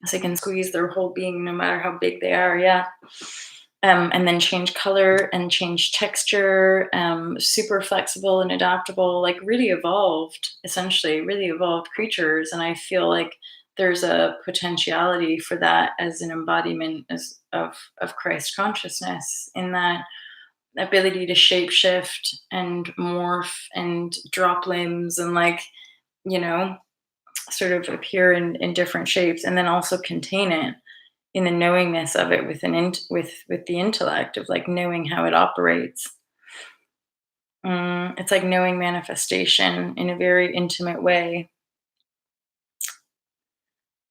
So they can squeeze their whole being, no matter how big they are. Yeah. And then change color and change texture. Super flexible and adaptable, like really evolved, essentially, really evolved creatures. And I feel like there's a potentiality for that as an embodiment of Christ consciousness, in that ability to shapeshift and morph and drop limbs and, like, you know, sort of appear in different shapes, and then also contain it in the knowingness of it, with the intellect of, like, knowing how it operates. It's like knowing manifestation in a very intimate way.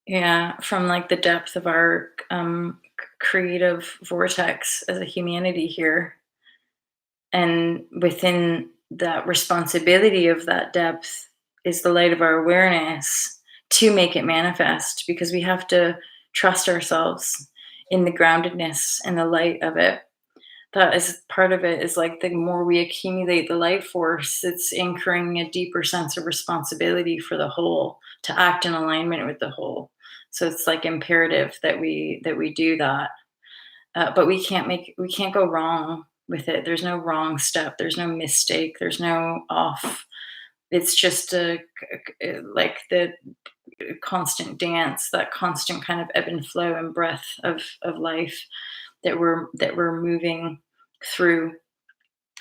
Yeah, from, like, the depth of our creative vortex as a humanity here, and within that responsibility of that depth is the light of our awareness to make it manifest, because we have to trust ourselves in the groundedness and the light of it. That is part of it, is like the more we accumulate the light force, it's anchoring a deeper sense of responsibility for the whole, to act in alignment with the whole. So it's like imperative that we do that. But we can't go wrong with it. There's no wrong step. There's no mistake. There's no off. It's just like the constant dance, that constant kind of ebb and flow and breath of life that we're moving through.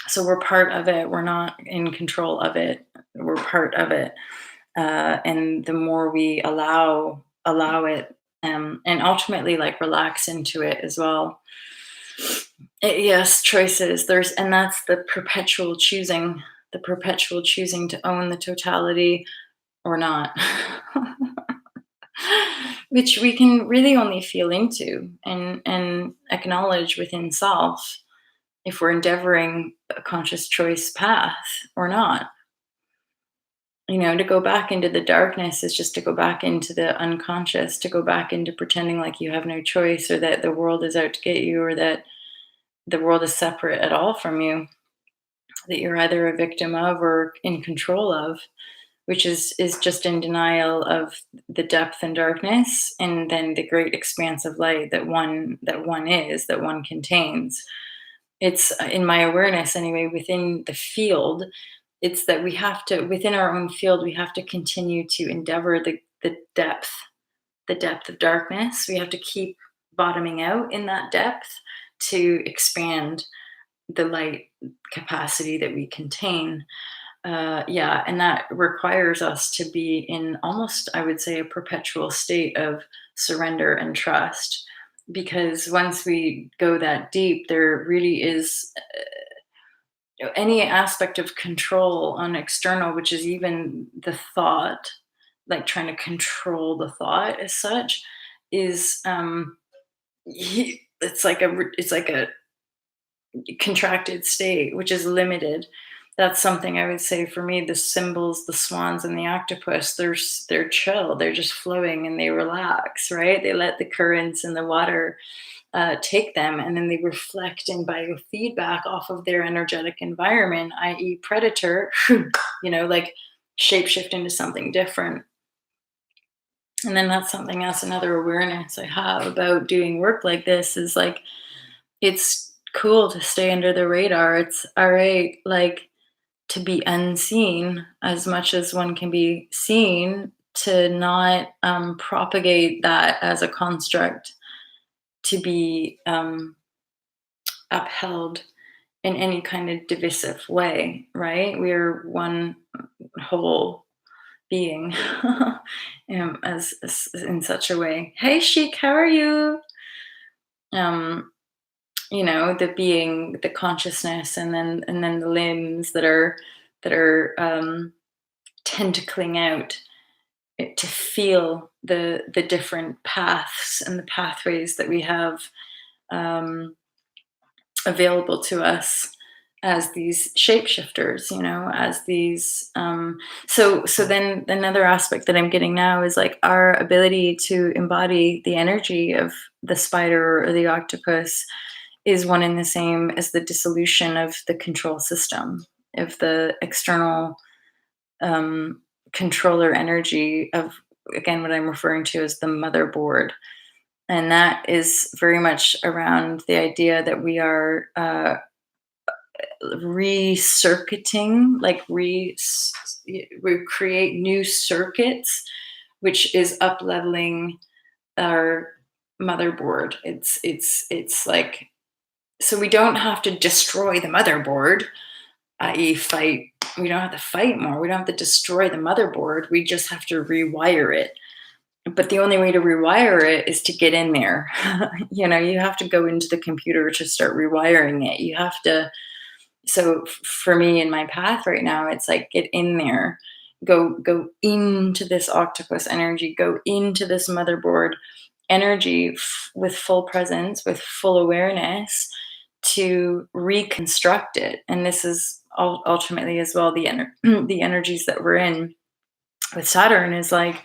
So we're part of it. We're not in control of it. We're part of it. And the more we allow it, and ultimately, like, relax into it as well. Yes, choices. And that's the perpetual choosing to own the totality or not. Which we can really only feel into and acknowledge within self, if we're endeavoring a conscious choice path or not. To go back into the darkness is just to go back into the unconscious, to go back into pretending like you have no choice, or that the world is out to get you, or that the world is separate at all from you, that you're either a victim of or in control of, which is just in denial of the depth and darkness, and then the great expanse of light that one contains. It's in my awareness anyway, within the field. It's that we have to, within our own field, we have to continue to endeavor the depth of darkness. We have to keep bottoming out in that depth to expand the light capacity that we contain. Yeah, and that requires us to be in, almost, I would say, a perpetual state of surrender and trust. Because once we go that deep, there really is any aspect of control on external, which is even the thought, like trying to control the thought as such, is it's like a contracted state, which is limited. That's something I would say for me. The symbols, the swans and the octopus, they're chill. They're just flowing and they relax, right? They let the currents and the water take them, and then they reflect in biofeedback off of their energetic environment, i.e., predator. Like, shapeshift into something different. And then that's something else. Another awareness I have about doing work like this is, like, it's cool to stay under the radar. It's all right, like, to be unseen as much as one can be seen, to not propagate that as a construct, to be upheld in any kind of divisive way, right? We're one whole being. As in such a way. Hey, Chic, how are you? Um, the being, the consciousness, and then the limbs that are tentacling out to feel the different paths and the pathways that we have um, available to us as these shapeshifters, as these so then another aspect that I'm getting now is like our ability to embody the energy of the spider or the octopus is one and the same as the dissolution of the control system, of the external um, controller energy of, again, what I'm referring to as the motherboard. And that is very much around the idea that we are recircuiting, like we create new circuits, which is up leveling our motherboard. It's like, so we don't have to destroy the motherboard, i.e., fight. We don't have to fight more. We don't have to destroy the motherboard. We just have to rewire it. But the only way to rewire it is to get in there. You have to go into the computer to start rewiring it. You have to. So for me in my path right now, it's like, get in there, go into this octopus energy, go into this motherboard energy with full presence, with full awareness, to reconstruct it. And this is ultimately as well the energies that we're in with Saturn is like,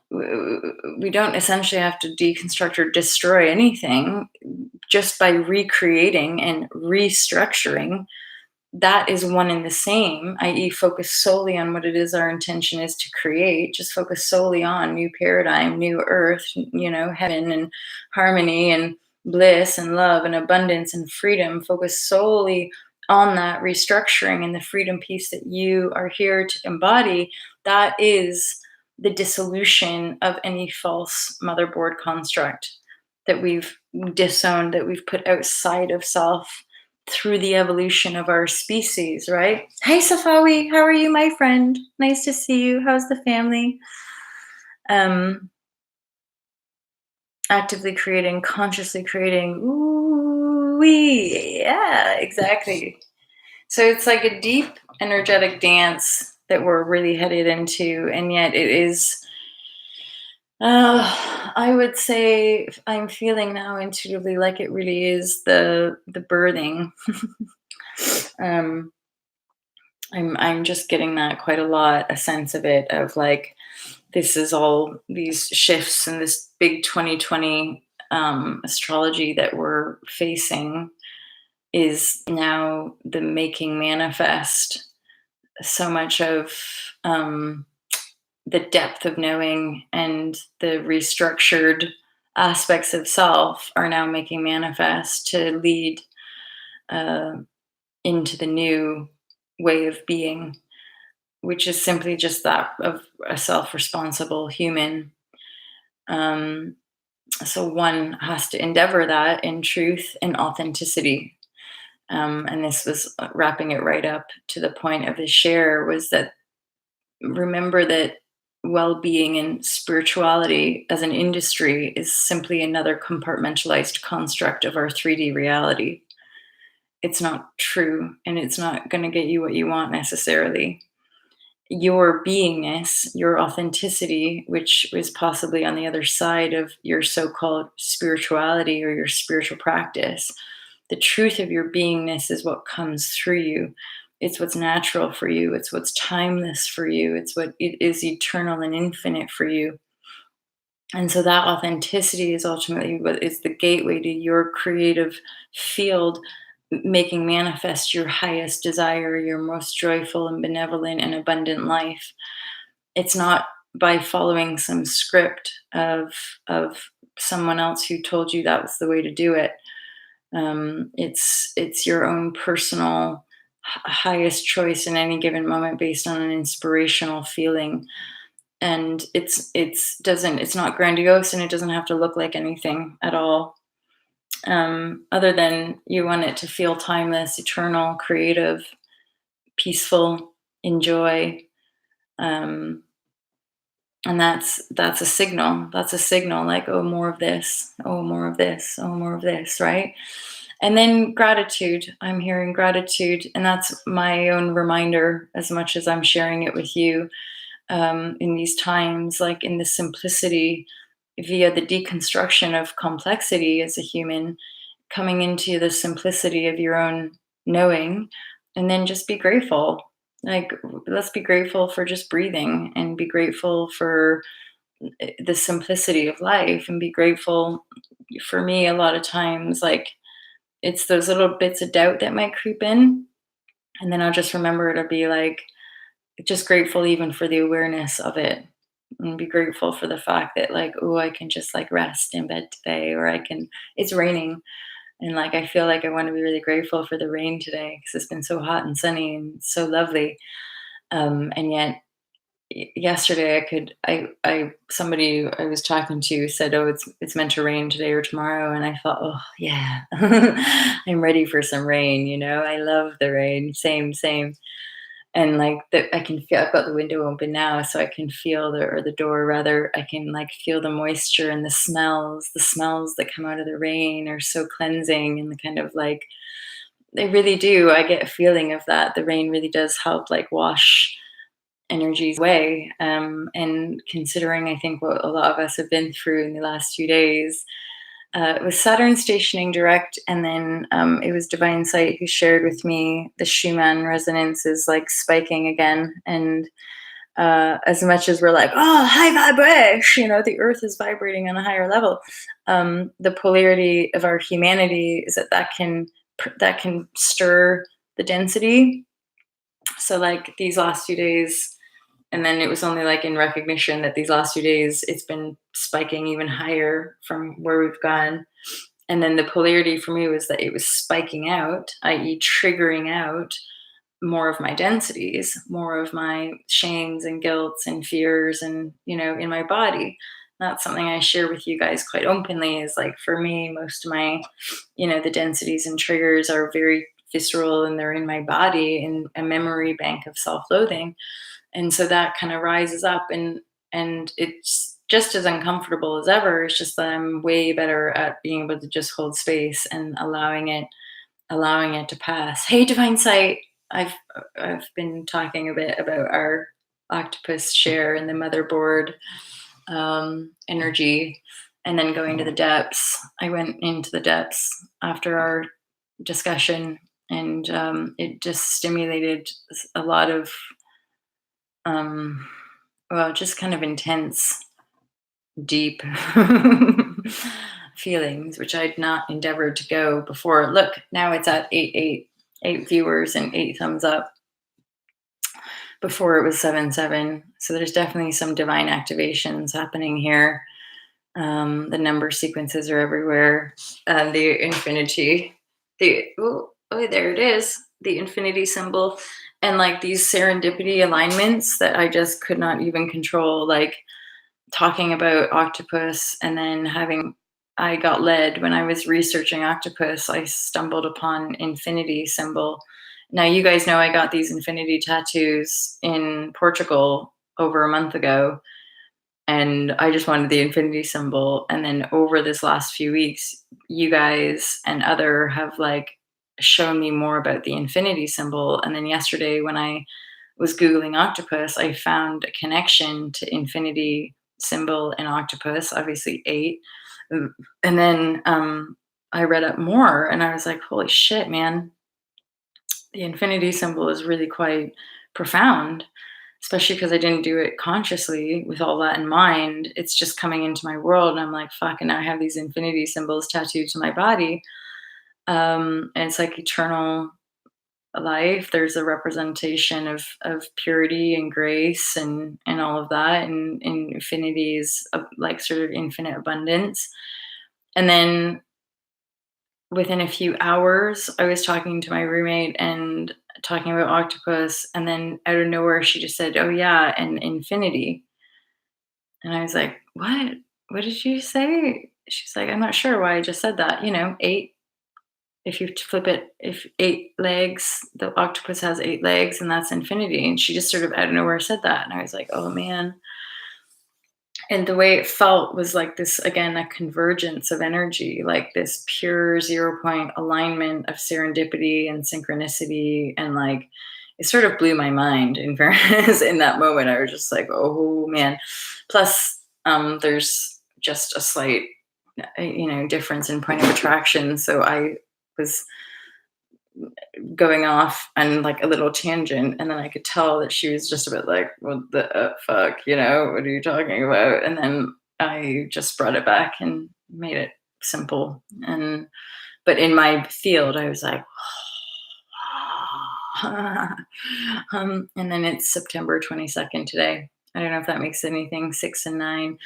we don't essentially have to deconstruct or destroy anything. Just by recreating and restructuring, that is one and the same, i.e., focus solely on what it is our intention is to create. Just focus solely on new paradigm, new earth, heaven and harmony and bliss and love and abundance and freedom. Focus solely on that restructuring and the freedom piece that you are here to embody. That is the dissolution of any false motherboard construct that we've disowned, that we've put outside of self through the evolution of our species, right? Hey, Safawi, how are you, my friend? Nice to see you. How's the family? Actively creating, consciously creating. Ooh, yeah, exactly. So it's like a deep energetic dance that we're really headed into, and yet it is. I would say I'm feeling now intuitively like it really is the birthing. I'm just getting that quite a lot, a sense of it, of like, this is all these shifts and this big 2020 astrology that we're facing is now the making manifest. So much of the depth of knowing and the restructured aspects of self are now making manifest to lead uh, into the new way of being, which is simply just that of a self-responsible human. So one has to endeavor that in truth and authenticity. And this was wrapping it right up to the point of the share, was that remember that well-being and spirituality as an industry is simply another compartmentalized construct of our 3D reality. It's not true, and it's not going to get you what you want necessarily. Your beingness, your authenticity, which is possibly on the other side of your so-called spirituality or your spiritual practice, the truth of your beingness is what comes through you. It's what's natural for you. It's what's timeless for you. It's what it is, eternal and infinite for you. And so that authenticity is ultimately what is the gateway to your creative field, making manifest your highest desire, your most joyful and benevolent and abundant life. It's not by following some script of someone else who told you that was the way to do it. It's your own personal highest choice in any given moment based on an inspirational feeling. And it's not grandiose, and it doesn't have to look like anything at all, other than you want it to feel timeless, eternal, creative, peaceful, enjoy. And that's a signal. That's a signal, like, oh, more of this, oh, more of this, oh, more of this, right? And then gratitude. I'm hearing gratitude, and that's my own reminder as much as I'm sharing it with you, in these times, like in the simplicity via the deconstruction of complexity as a human, coming into the simplicity of your own knowing, and then just be grateful. Like, let's be grateful for just breathing and be grateful for the simplicity of life and be grateful. For me, a lot of times, like, it's those little bits of doubt that might creep in, and then I'll just remember to be like, just grateful even for the awareness of it, and be grateful for the fact that, like, oh, I can just like rest in bed today, or I can, it's raining, and like I feel like I want to be really grateful for the rain today because it's been so hot and sunny and so lovely. And yet yesterday I somebody I was talking to said, oh, it's meant to rain today or tomorrow, and I thought, oh yeah, I'm ready for some rain, I love the rain, same. And like that, I can feel, I've got the window open now, so I can feel or the door rather, I can like feel the moisture and the smells that come out of the rain are so cleansing, and the kind of like, they really do, I get a feeling of that the rain really does help like wash energies away. And considering, I think, what a lot of us have been through in the last few days, it was Saturn stationing direct, and then it was Divine Sight who shared with me the Schumann resonance is like spiking again. And as much as we're like, oh, high vibrashe, the earth is vibrating on a higher level. The polarity of our humanity is that can stir the density. So like these last few days, and then it was only like in recognition that these last few days it's been spiking even higher from where we've gone. And then the polarity for me was that it was spiking out, i.e., triggering out more of my densities, more of my shames and guilts and fears, and in my body. That's something I share with you guys quite openly, is like, for me, most of my, the densities and triggers are very visceral, and they're in my body in a memory bank of self-loathing. And so that kind of rises up, and it's just as uncomfortable as ever. It's just that I'm way better at being able to just hold space and allowing it to pass. Hey, Divine Sight. I've been talking a bit about our octopus share and the motherboard energy, and then going to the depths. I went into the depths after our discussion, and it just stimulated a lot of um, well, just kind of intense, deep feelings, which I'd not endeavored to go before. Look, now it's at eight viewers and 8 thumbs up. Before it was 7 7. So there's definitely some divine activations happening here. The number sequences are everywhere. The infinity, there it is, the infinity symbol, and like these serendipity alignments that I just could not even control. Like talking about octopus, and then I got led when I was researching octopus. I stumbled upon infinity symbol. Now you guys know I got these infinity tattoos in Portugal over a month ago, and I just wanted the infinity symbol. And then over this last few weeks, you guys and other have like shown me more about the infinity symbol. And then yesterday, when I was Googling octopus, I found a connection to infinity symbol and octopus, obviously eight. And then I read up more, and I was like, holy shit, man, the infinity symbol is really quite profound, especially because I didn't do it consciously with all that in mind. It's just coming into my world, and I'm like, fuck, and now I have these infinity symbols tattooed to my body. And it's like eternal life. There's a representation of purity and grace, and all of that, and infinity is like sort of infinite abundance. And then within a few hours, I was talking to my roommate and talking about octopus, and then out of nowhere, she just said, "Oh yeah, and infinity." And I was like, "What? What did you say?" She's like, "I'm not sure why I just said that. Eight. If you flip it, if 8 legs, the octopus has 8 legs, and that's infinity." And she just sort of out of nowhere said that, and I was like, "Oh man." And the way it felt was like this, again, a convergence of energy, like this pure 0 point alignment of serendipity and synchronicity. And like, it sort of blew my mind, in fairness. In that moment, I was just like, oh man. Plus, there's just a slight, difference in point of attraction. So I was going off on like a little tangent, and then I could tell that she was just a bit like, what the fuck, what are you talking about? And then I just brought it back and made it simple. And but in my field, I was like, and then it's September 22nd today. I don't know if that makes anything. 6 and 9.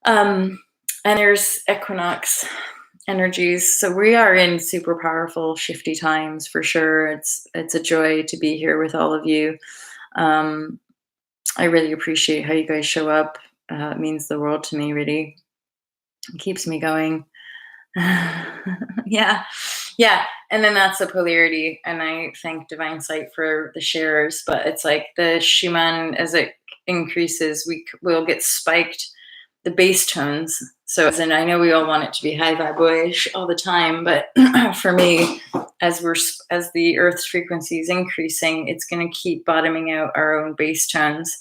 And there's equinox energies. So we are in super powerful, shifty times for sure. It's a joy to be here with all of you. I really appreciate how you guys show up. It means the world to me, really. It keeps me going. Yeah. And then that's a polarity. And I thank Divine Sight for the shares. But it's like the Schumann, as it increases, will get spiked, the bass tones. So, and I know we all want it to be high vibrashe all the time, but for me, as the Earth's frequency is increasing, it's going to keep bottoming out our own bass tones.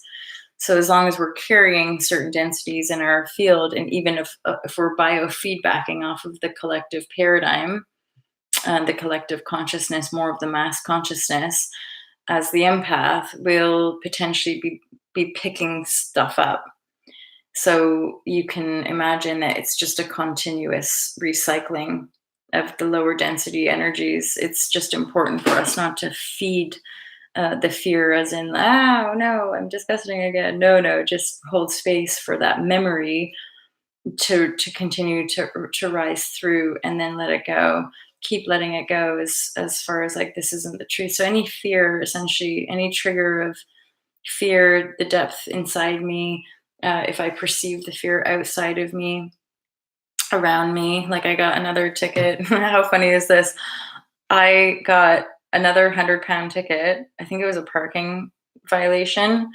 So as long as we're carrying certain densities in our field, and even if we're biofeedbacking off of the collective paradigm, the collective consciousness, more of the mass consciousness, as the empath, will potentially be picking stuff up. So you can imagine that it's just a continuous recycling of the lower density energies. It's just important for us not to feed the fear, as in, oh no, I'm disgusting again. No, just hold space for that memory to continue to rise through, and then let it go. Keep letting it go as far as like, this isn't the truth. So any fear, essentially, any trigger of fear, the depth inside me, if I perceive the fear outside of me, around me, like I got another ticket. How funny is this? I got another 100-pound ticket. I think it was a parking violation.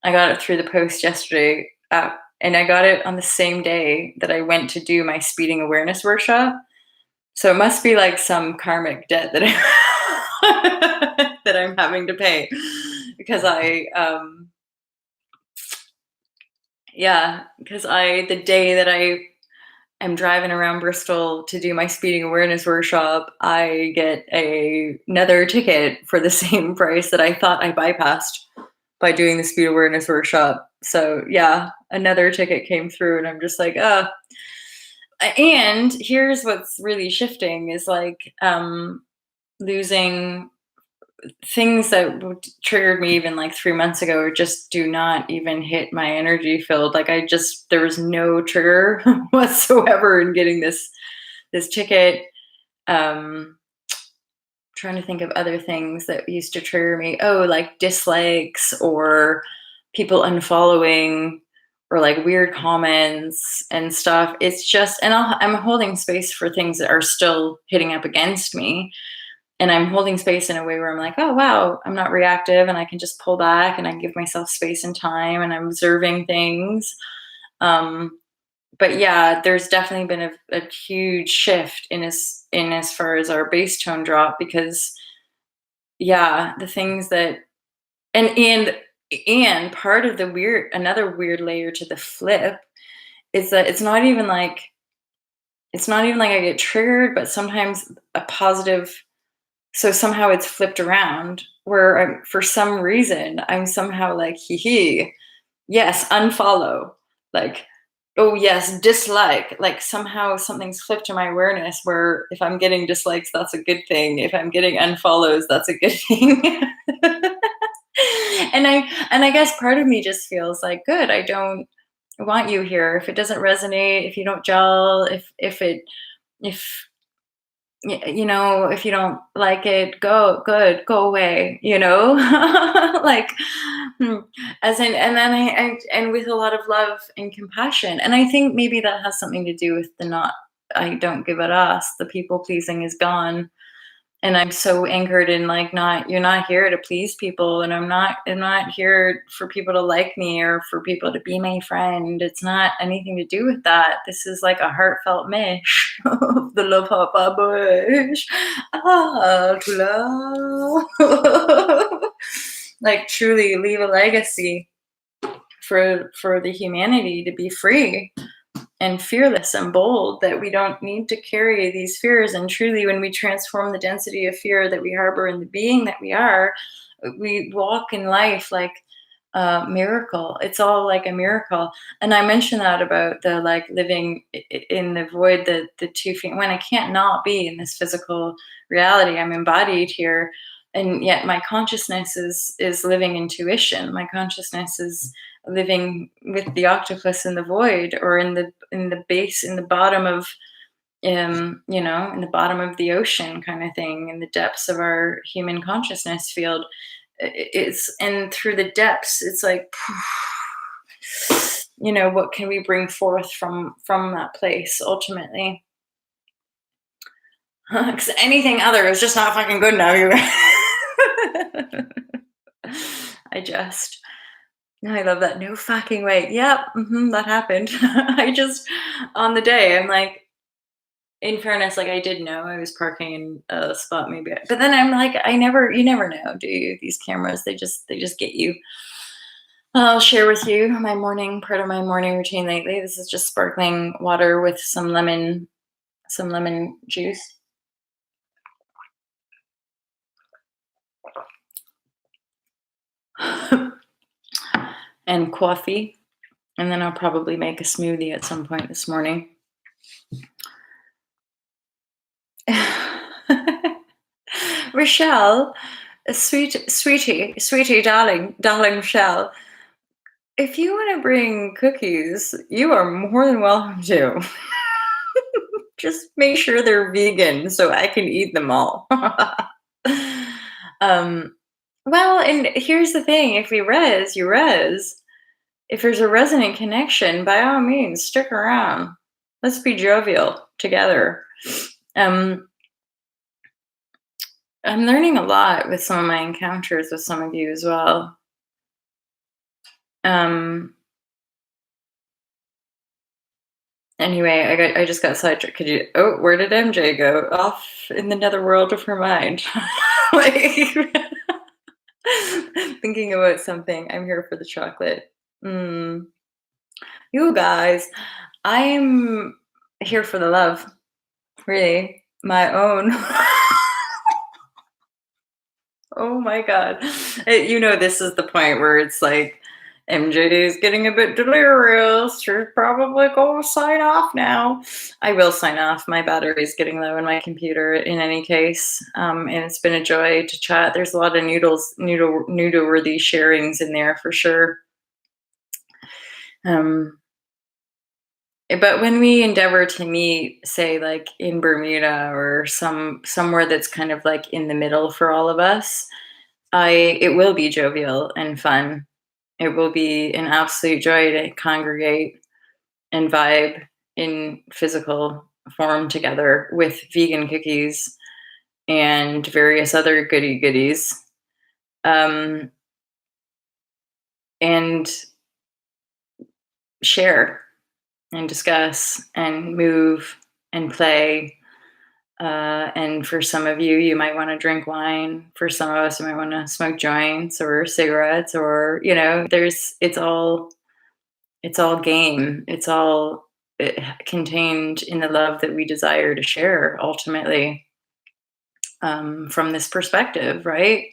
I got it through the post yesterday, and I got it on the same day that I went to do my speeding awareness workshop. So it must be like some karmic debt that that I'm having to pay, because the day that I am driving around Bristol to do my speeding awareness workshop, I get another ticket for the same price that I thought I bypassed by doing the speed awareness workshop. So yeah, another ticket came through, and I'm just like, and here's what's really shifting is like, losing things that triggered me even like 3 months ago, just do not even hit my energy field. Like there was no trigger whatsoever in getting this ticket. Trying to think of other things that used to trigger me. Oh, like dislikes, or people unfollowing, or like weird comments and stuff. It's just, and I'm holding space for things that are still hitting up against me. And I'm holding space in a way where I'm like, oh, wow, I'm not reactive, and I can just pull back, and I can give myself space and time, and I'm observing things. But yeah, there's definitely been a huge shift in as far as our bass tone drop, because yeah, the things that, and part of another weird layer to the flip is that it's not even like I get triggered, but sometimes a positive. So somehow it's flipped around, where for some reason I'm somehow like, yes, unfollow, like, oh yes, dislike, like somehow something's flipped to my awareness, where if I'm getting dislikes, that's a good thing. If I'm getting unfollows, that's a good thing. and I guess part of me just feels like, good, I don't want you here. If it doesn't resonate, if you don't gel, if if you don't like it, go away, like, as in, and then and with a lot of love and compassion. And I think maybe that has something to do with I don't give a us. The people pleasing is gone. And I'm so anchored in like, not, you're not here to please people, and I'm not here for people to like me or for people to be my friend. It's not anything to do with that. This is like a heartfelt mish of the love papa bush. Ah, to love. Like truly leave a legacy for the humanity to be free and fearless and bold, that we don't need to carry these fears. And truly, when we transform the density of fear that we harbor in the being that we are, we walk in life like a miracle. It's all like a miracle. And I mentioned that about the like living in the void, the two feet, when I can't not be in this physical reality. I'm embodied here, and yet my consciousness is living intuition. My consciousness is living with the octopus in the void, or in the base, in the bottom of in the bottom of the ocean, kind of thing, in the depths of our human consciousness field. It's, and through the depths, it's like, what can we bring forth from that place ultimately? Because anything other is just not fucking good enough. I just No, I love that. No fucking way. Yep, that happened. I just, on the day, I'm like, in fairness, like I did know I was parking in a spot, maybe, but then I'm like, you never know, do you? These cameras, they just get you. I'll share with you part of my morning routine lately. This is just sparkling water with some lemon juice. And coffee. And then I'll probably make a smoothie at some point this morning. Rochelle, sweetie, darling Rochelle, if you want to bring cookies, you are more than welcome to. Just make sure they're vegan so I can eat them all. um, well, and here's the thing: if we res, you res. If there's a resonant connection, by all means, stick around. Let's be jovial together. Um, I'm learning a lot with some of my encounters with some of you as well. Um, anyway, I just got sidetracked. Could you? Oh, where did MJ go? Off in the netherworld of her mind. Like, thinking about something. I'm here for the chocolate. Mm. You guys, I'm here for the love. Really, my own. Oh my god. This is the point where it's like, MJ is getting a bit delirious. Should probably go sign off now. I will sign off. My battery's getting low in my computer in any case. And it's been a joy to chat. There's a lot of noodle-worthy sharings in there for sure. But when we endeavor to meet, say like in Bermuda or somewhere that's kind of like in the middle for all of us, it will be jovial and fun. It will be an absolute joy to congregate and vibe in physical form together with vegan cookies and various other goodies. And share and discuss and move and play. And for some of you, you might want to drink wine. For some of us, you might want to smoke joints or cigarettes, or it's all game. It's all contained in the love that we desire to share ultimately, from this perspective, right?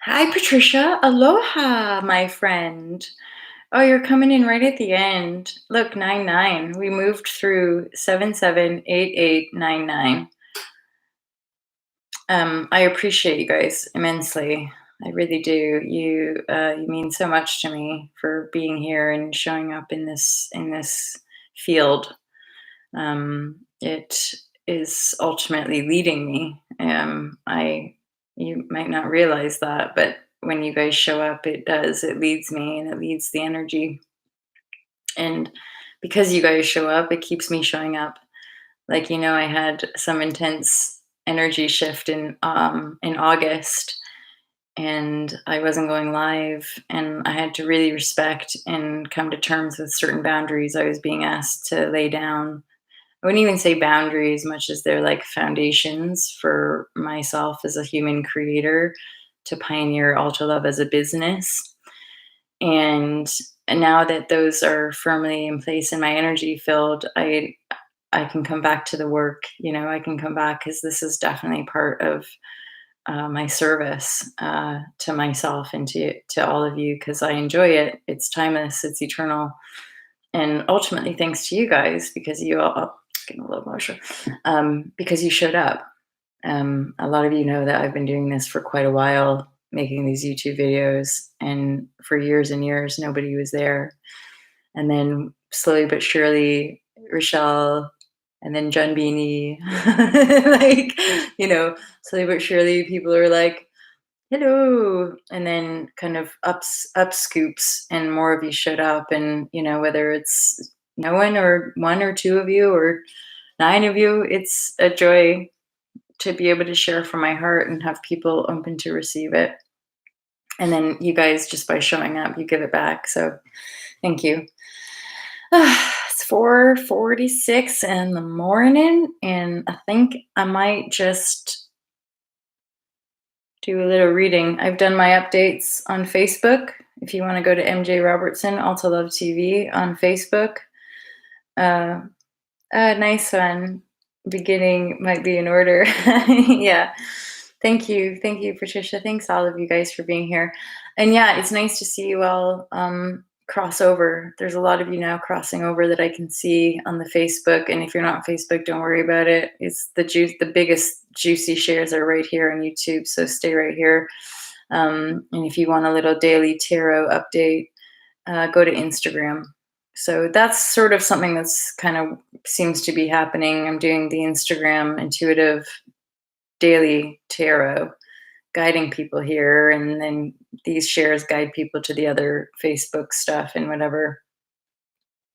Hi, Patricia. Aloha, my friend. Oh, you're coming in right at the end. Look, 99. We moved through 778899. I appreciate you guys immensely. I really do. You mean so much to me for being here and showing up in this field. It is ultimately leading me. You might not realize that, but when you guys show up, it does. It leads me, and it leads the energy. And because you guys show up, it keeps me showing up. Like, I had some intense energy shift in August, and I wasn't going live, and I had to really respect and come to terms with certain boundaries I was being asked to lay down. I wouldn't even say boundaries much as they're like foundations for myself as a human creator to pioneer Ultra Love as a business. And now that those are firmly in place in my energy field, I can come back to the work. I can come back because this is definitely part of my service to myself and to all of you because I enjoy it. It's timeless, it's eternal, and ultimately thanks to you guys because you all getting a little emotional because you showed up. A lot of you know that I've been doing this for quite a while, making these YouTube videos, and for years and years nobody was there. And then slowly but surely, Rochelle, and then John Beanie, like, slowly but surely people are like, hello. And then kind of up scoops and more of you showed up. And, whether it's no one or one or two of you or nine of you, it's a joy to be able to share from my heart and have people open to receive it. And then you guys, just by showing up, you give it back. So thank you. It's 4:46 in the morning, and I think I might just do a little reading. I've done my updates on Facebook. If you want to go to MJ Robertson, Alta Love TV on Facebook. Nice one. Beginning might be in order. Yeah. Thank you, Patricia. Thanks all of you guys for being here. And yeah, it's nice to see you all cross over. There's a lot of you now crossing over that I can see on the Facebook. And if you're not on Facebook, don't worry about it. It's the biggest juicy shares are right here on YouTube. So stay right here. And if you want a little daily tarot update, go to Instagram. So that's sort of something that's kind of seems to be happening. I'm doing the Instagram intuitive daily tarot, guiding people here, and then these shares guide people to the other Facebook stuff and whatever.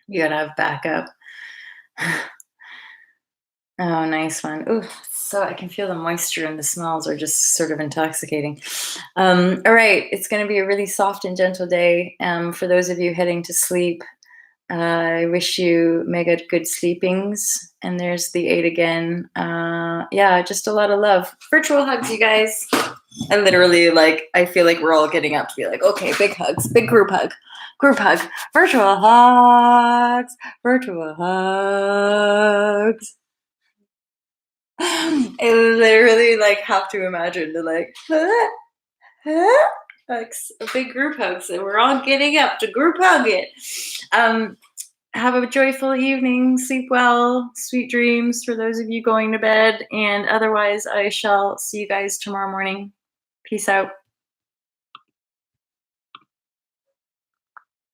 You gotta have backup. Oh, nice one. Ooh, so I can feel the moisture and the smells are just sort of intoxicating. All right, it's going to be a really soft and gentle day. For those of you heading to sleep, I wish you mega good sleepings. And there's the 8 again. Yeah, just a lot of love. Virtual hugs, you guys. I literally I feel like we're all getting up to be like, okay, big hugs, big group hug, virtual hugs, virtual hugs. I literally have to imagine the a big group hug. So we're all getting up to group hug it. Have a joyful evening. Sleep well. Sweet dreams for those of you going to bed. And otherwise, I shall see you guys tomorrow morning. Peace out.